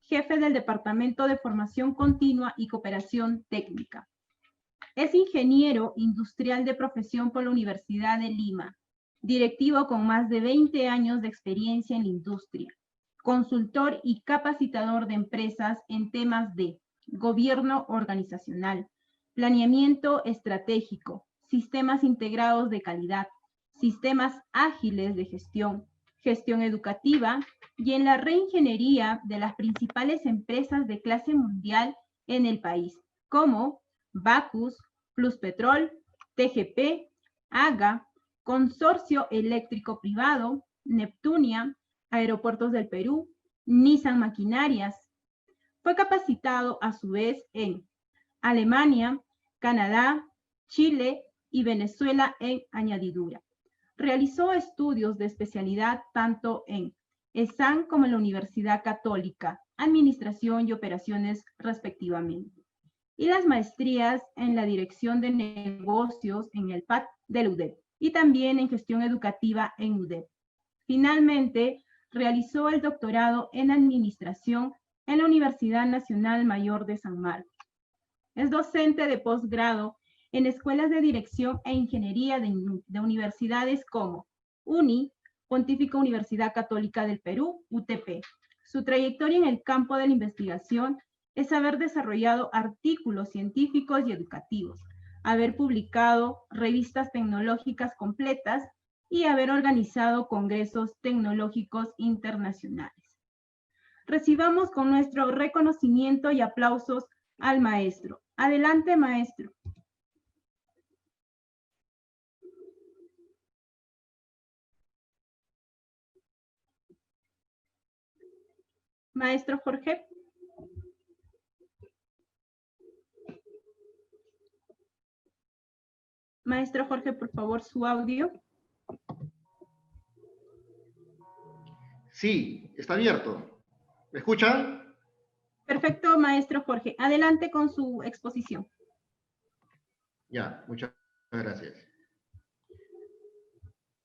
[SPEAKER 1] jefe del Departamento de Formación Continua y Cooperación Técnica. Es ingeniero industrial de profesión por la Universidad de Lima, directivo con más de 20 años de experiencia en la industria, consultor y capacitador de empresas en temas de gobierno organizacional, planeamiento estratégico, sistemas integrados de calidad, sistemas ágiles de gestión, gestión educativa y en la reingeniería de las principales empresas de clase mundial en el país, como Bacus, Pluspetrol, TGP, AGA, Consorcio Eléctrico Privado, Neptunia, Aeropuertos del Perú, Nissan Maquinarias. Fue capacitado a su vez en Alemania, Canadá, Chile y Venezuela en añadidura. Realizó estudios de especialidad tanto en ESAN como en la Universidad Católica, Administración y Operaciones respectivamente, y las maestrías en la Dirección de Negocios en el PAC del UDEP y también en Gestión Educativa en UDEP. Finalmente, realizó el doctorado en Administración en la Universidad Nacional Mayor de San Marcos. Es docente de posgrado en escuelas de dirección e ingeniería de universidades como UNI, Pontífica Universidad Católica del Perú, UTP. Su trayectoria en el campo de la investigación es haber desarrollado artículos científicos y educativos, haber publicado revistas tecnológicas completas y haber organizado congresos tecnológicos internacionales. Recibamos con nuestro reconocimiento y aplausos al maestro. Adelante, maestro. Maestro Jorge. Maestro Jorge, por favor, su audio.
[SPEAKER 11] Sí, está abierto. ¿Me escuchan?
[SPEAKER 1] Perfecto, maestro Jorge. Adelante con su exposición.
[SPEAKER 11] Ya, muchas gracias.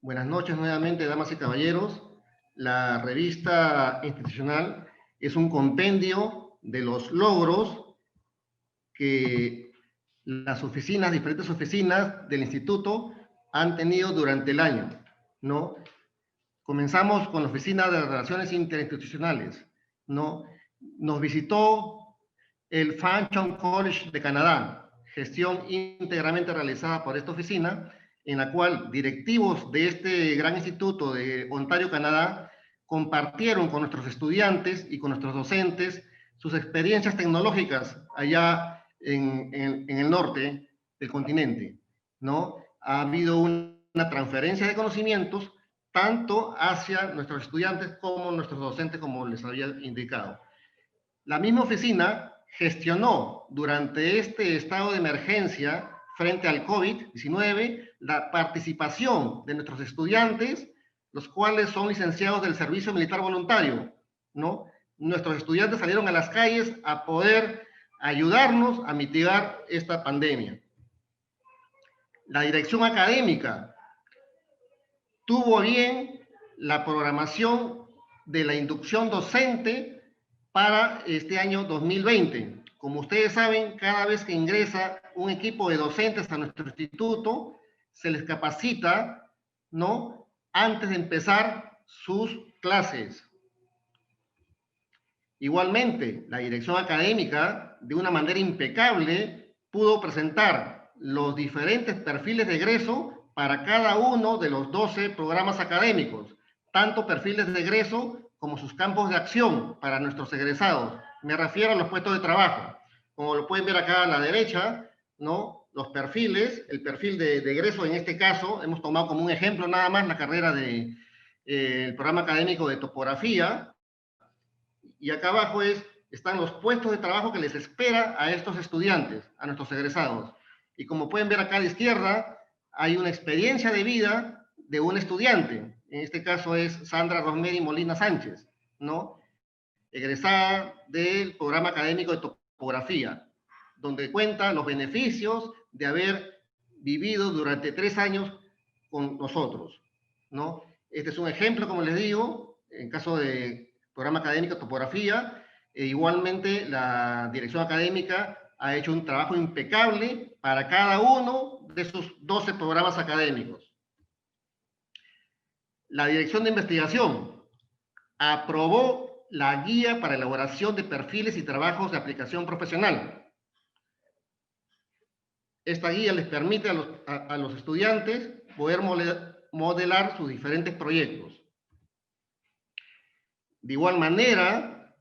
[SPEAKER 11] Buenas noches nuevamente, damas y caballeros. La revista institucional es un compendio de los logros que las oficinas, diferentes oficinas del instituto han tenido durante el año, ¿no? Comenzamos con la Oficina de Relaciones Interinstitucionales, ¿no? Nos visitó el Fanshawe College de Canadá, gestión íntegramente realizada por esta oficina, en la cual directivos de este gran instituto de Ontario, Canadá, compartieron con nuestros estudiantes y con nuestros docentes sus experiencias tecnológicas allá en el norte del continente, ¿no? Ha habido una transferencia de conocimientos tanto hacia nuestros estudiantes como nuestros docentes, como les había indicado. La misma oficina gestionó durante este estado de emergencia frente al COVID-19 la participación de nuestros estudiantes, los cuales son licenciados del Servicio Militar Voluntario, ¿no? Nuestros estudiantes salieron a las calles a poder ayudarnos a mitigar esta pandemia. La dirección académica tuvo bien la programación de la inducción docente para este año 2020. Como ustedes saben, cada vez que ingresa un equipo de docentes a nuestro instituto, se les capacita, ¿no?, antes de empezar sus clases. Igualmente, la dirección académica, de una manera impecable, pudo presentar los diferentes perfiles de egreso para cada uno de los 12 programas académicos, tanto perfiles de egreso como sus campos de acción para nuestros egresados. Me refiero a los puestos de trabajo. Como lo pueden ver acá a la derecha, ¿no?, los perfiles, el perfil de egreso en este caso, hemos tomado como un ejemplo nada más la carrera de el programa académico de topografía, y acá abajo están los puestos de trabajo que les espera a estos estudiantes, a nuestros egresados. Y como pueden ver acá a la izquierda, hay una experiencia de vida de un estudiante. En este caso es Sandra Rosemary Molina Sánchez, ¿no?, egresada del programa académico de topografía, donde cuenta los beneficios de haber vivido durante 3 años con nosotros, ¿no? Este es un ejemplo, como les digo, en caso de programa académico de topografía. Igualmente, la dirección académica ha hecho un trabajo impecable para cada uno de sus 12 programas académicos. La dirección de investigación aprobó la guía para elaboración de perfiles y trabajos de aplicación profesional. Esta guía les permite a los estudiantes poder modelar sus diferentes proyectos. De igual manera,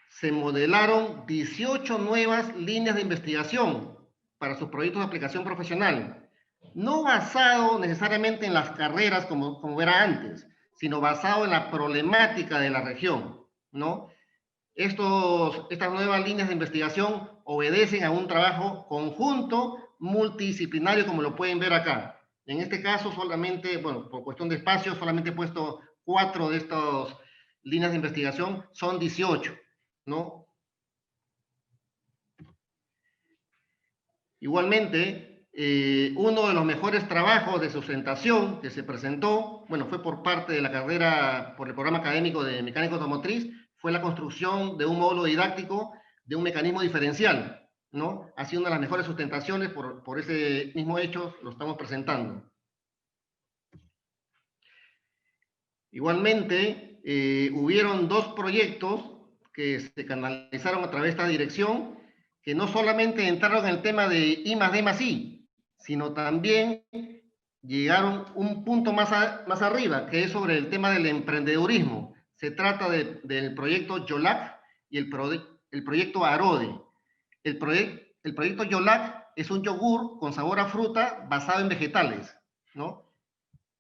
[SPEAKER 11] se modelaron 18 nuevas líneas de investigación para sus proyectos de aplicación profesional, no basado necesariamente en las carreras como era antes, sino basado en la problemática de la región, ¿no? Estas nuevas líneas de investigación obedecen a un trabajo conjunto multidisciplinario, como lo pueden ver acá. En este caso solamente, bueno, por cuestión de espacio, solamente he puesto 4 de estas líneas de investigación, son 18, ¿no? Igualmente, uno de los mejores trabajos de sustentación que se presentó, bueno, fue por parte de la carrera, por el programa académico de mecánica automotriz, fue la construcción de un módulo didáctico de un mecanismo diferencial, ¿no? Ha sido una de las mejores sustentaciones, por ese mismo hecho lo estamos presentando. Igualmente, hubieron 2 proyectos que se canalizaron a través de esta dirección, que no solamente entraron en el tema de I+D+I, sino también llegaron un punto más arriba, que es sobre el tema del emprendedurismo. Se trata del proyecto YOLAC y el proyecto ARODE. El proyecto YOLAC es un yogur con sabor a fruta basado en vegetales, ¿no?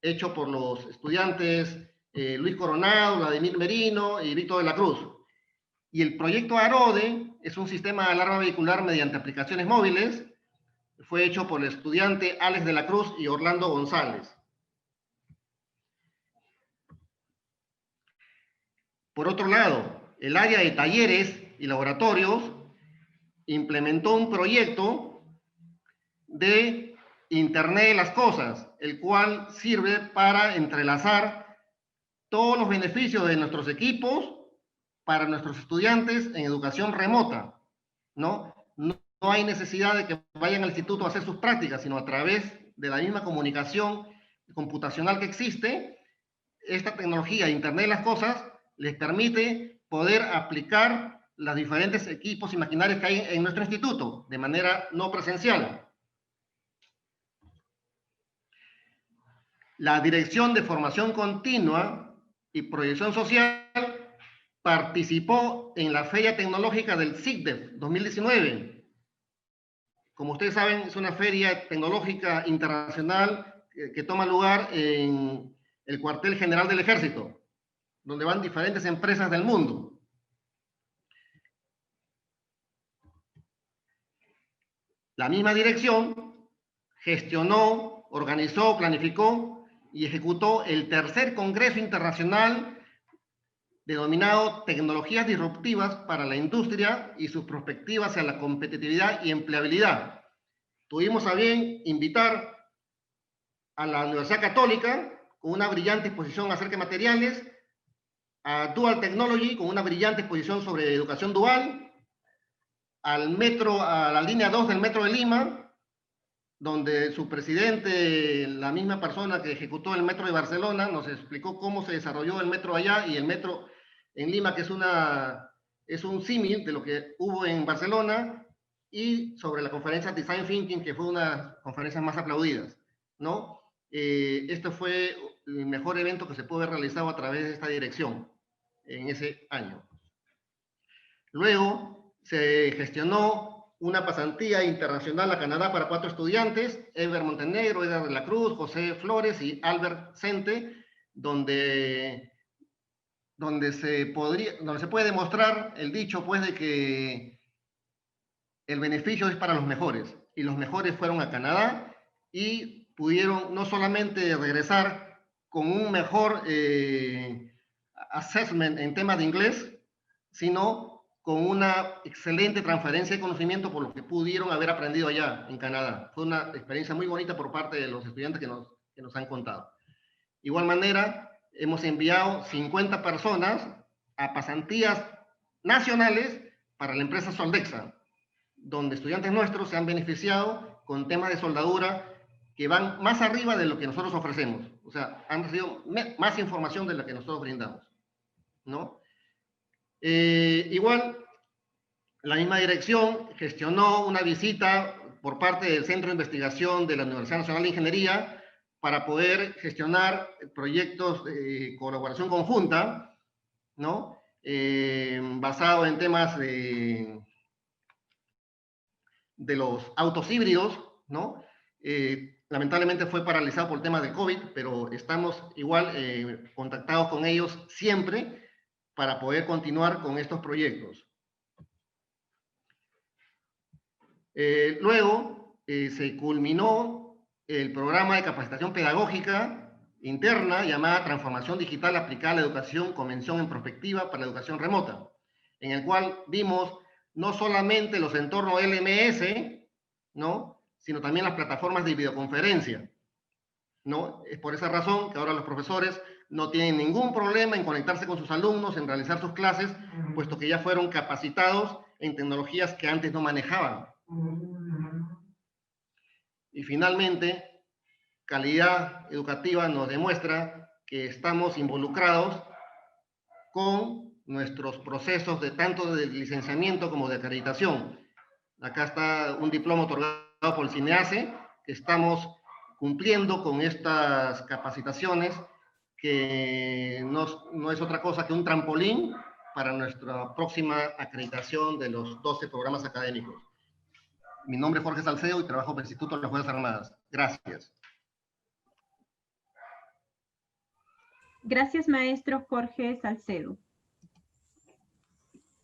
[SPEAKER 11] Hecho por los estudiantes Luis Coronado, Vladimir Merino y Víctor de la Cruz. Y el proyecto ARODE es un sistema de alarma vehicular mediante aplicaciones móviles. Fue hecho por el estudiante Alex de la Cruz y Orlando González. Por otro lado, el área de talleres y laboratorios implementó un proyecto de Internet de las Cosas, el cual sirve para entrelazar todos los beneficios de nuestros equipos para nuestros estudiantes en educación remota, ¿no? No hay necesidad de que vayan al instituto a hacer sus prácticas, sino a través de la misma comunicación computacional que existe, esta tecnología de Internet de las Cosas les permite poder aplicar los diferentes equipos y maquinarias que hay en nuestro instituto de manera no presencial. La Dirección de Formación Continua y Proyección Social participó en la Feria Tecnológica del SIGDEF 2019. Como ustedes saben, es una feria tecnológica internacional que toma lugar en el cuartel general del Ejército, donde van diferentes empresas del mundo. La misma dirección gestionó, organizó, planificó y ejecutó el tercer Congreso Internacional denominado Tecnologías Disruptivas para la Industria y sus perspectivas hacia la competitividad y empleabilidad. Tuvimos a bien invitar a la Universidad Católica con una brillante exposición acerca de materiales, a Dual Technology con una brillante exposición sobre educación dual, al metro, a la línea 2 del Metro de Lima, donde su presidente, la misma persona que ejecutó el metro de Barcelona, nos explicó cómo se desarrolló el metro allá y el metro en Lima, que es un símil de lo que hubo en Barcelona, y sobre la conferencia Design Thinking, que fue una de las conferencias más aplaudidas, ¿no? Este fue el mejor evento que se pudo haber realizado a través de esta dirección en ese año. Luego se gestionó una pasantía internacional a Canadá para 4 estudiantes, Ever Montenegro, Edgar de la Cruz, José Flores y Albert Sente, donde se puede demostrar el dicho, pues, de que el beneficio es para los mejores, y los mejores fueron a Canadá y pudieron no solamente regresar con un mejor assessment en temas de inglés, sino con una excelente transferencia de conocimiento por lo que pudieron haber aprendido allá en Canadá. Fue una experiencia muy bonita por parte de los estudiantes que nos han contado. De igual manera, hemos enviado 50 personas a pasantías nacionales para la empresa Soldexa, donde estudiantes nuestros se han beneficiado con temas de soldadura que van más arriba de lo que nosotros ofrecemos. O sea, han recibido más información de la que nosotros brindamos, ¿no? Igual, la misma dirección gestionó una visita por parte del Centro de Investigación de la Universidad Nacional de Ingeniería para poder gestionar proyectos de colaboración conjunta, ¿no? Basado en temas de los autos híbridos, ¿no? Lamentablemente fue paralizado por el tema del COVID, pero estamos igual contactados con ellos siempre para poder continuar con estos proyectos. Luego se culminó el programa de capacitación pedagógica interna llamada Transformación Digital Aplicada a la Educación con mención en perspectiva para la educación remota, en el cual vimos no solamente los entornos LMS, ¿no? sino también las plataformas de videoconferencia, ¿no? Es por esa razón que ahora los profesores no tienen ningún problema en conectarse con sus alumnos, en realizar sus clases, puesto que ya fueron capacitados en tecnologías que antes no manejaban. Y finalmente, calidad educativa nos demuestra que estamos involucrados con nuestros procesos de tanto de licenciamiento como de acreditación. Acá está un diploma otorgado por el CINEACE, que estamos cumpliendo con estas capacitaciones, que no es otra cosa que un trampolín para nuestra próxima acreditación de los 12 programas académicos. Mi nombre es Jorge Salcedo y trabajo para el Instituto de las Fuerzas Armadas. Gracias.
[SPEAKER 1] Gracias, maestro Jorge Salcedo.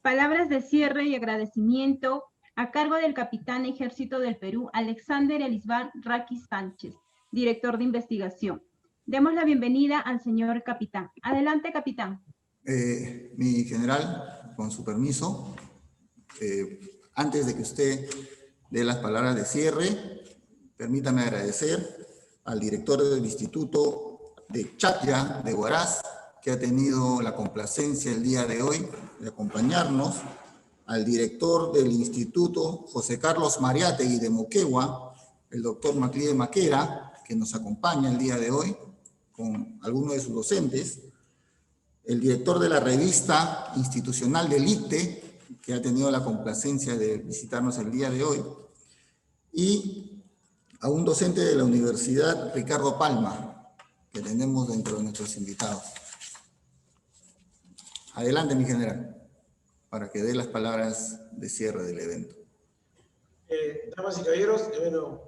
[SPEAKER 1] Palabras de cierre y agradecimiento a cargo del capitán Ejército del Perú, Alexander Elisbar Raqui Sánchez, director de investigación. Demos la bienvenida al señor capitán. Adelante, capitán.
[SPEAKER 4] Mi general, con su permiso, antes de que usted dé las palabras de cierre, permítame agradecer al director del Instituto de Chacya, de Huaraz, que ha tenido la complacencia el día de hoy de acompañarnos, al director del Instituto José Carlos Mariátegui de Moquegua, el doctor Maclide Maquera, que nos acompaña el día de hoy con algunos de sus docentes, el director de la revista institucional del ICTE, que ha tenido la complacencia de visitarnos el día de hoy, y a un docente de la Universidad Ricardo Palma, que tenemos dentro de nuestros invitados. Adelante, mi general, para que dé las palabras de cierre del evento.
[SPEAKER 3] Damas y caballeros, bueno,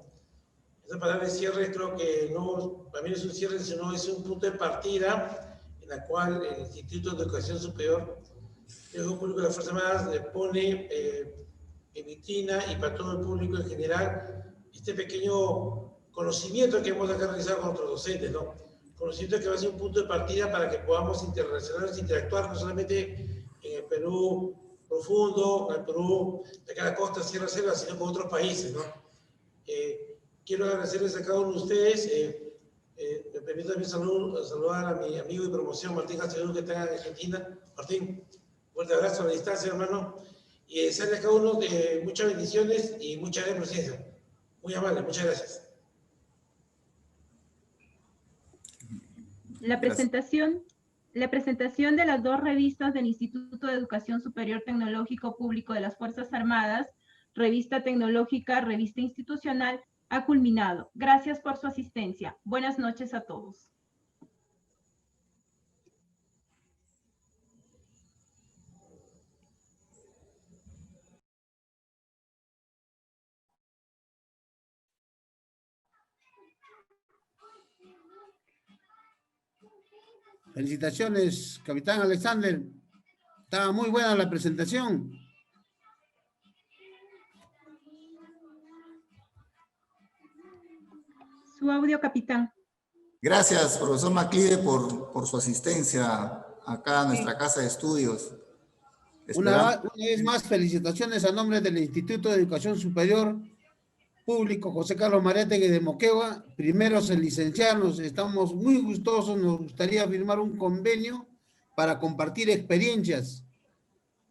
[SPEAKER 3] esta palabra de cierre creo que no, para mí no es un cierre, sino es un punto de partida en la cual el Instituto de Educación Superior del Público de las Fuerzas Armadas le pone en vitrina y para todo el público en general este pequeño conocimiento que hemos acá realizado con otros docentes, ¿no? Conocimiento que va a ser un punto de partida para que podamos interrelacionarnos, interactuar no solamente en el Perú profundo, en el Perú de cada costa, sierra, selva, sino con otros países, ¿no? Quiero agradecerles a cada uno de ustedes. Me permito también saludar a mi amigo de promoción, Martín Castellón, que está en Argentina. Martín, fuerte abrazo a la distancia, hermano. Y desearles a cada uno muchas bendiciones y mucha presencia. Muy amable, muchas gracias.
[SPEAKER 1] La presentación de las dos revistas del Instituto de Educación Superior Tecnológico Público de las Fuerzas Armadas, Revista Tecnológica, Revista Institucional, ha culminado. Gracias por su asistencia. Buenas noches a todos.
[SPEAKER 12] Felicitaciones, capitán Alexander. Estaba muy buena la presentación.
[SPEAKER 1] Su audio, capitán.
[SPEAKER 4] Gracias, profesor Maclide, por su asistencia acá a nuestra casa de estudios.
[SPEAKER 12] Una vez más, felicitaciones a nombre del Instituto de Educación Superior Público José Carlos Mariátegui de Moquegua, primeros en licenciarnos. Estamos muy gustosos, nos gustaría firmar un convenio para compartir experiencias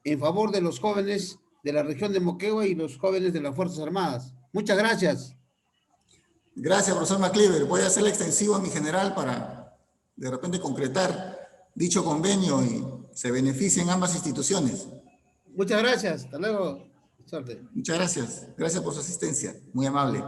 [SPEAKER 12] en favor de los jóvenes de la región de Moquegua y los jóvenes de las Fuerzas Armadas. Muchas gracias.
[SPEAKER 4] Gracias, profesor Maclide. Voy a hacerle extensivo a mi general para de repente concretar dicho convenio y se beneficien ambas instituciones.
[SPEAKER 12] Muchas gracias. Hasta luego.
[SPEAKER 4] Muchas gracias. Gracias por su asistencia. Muy amable.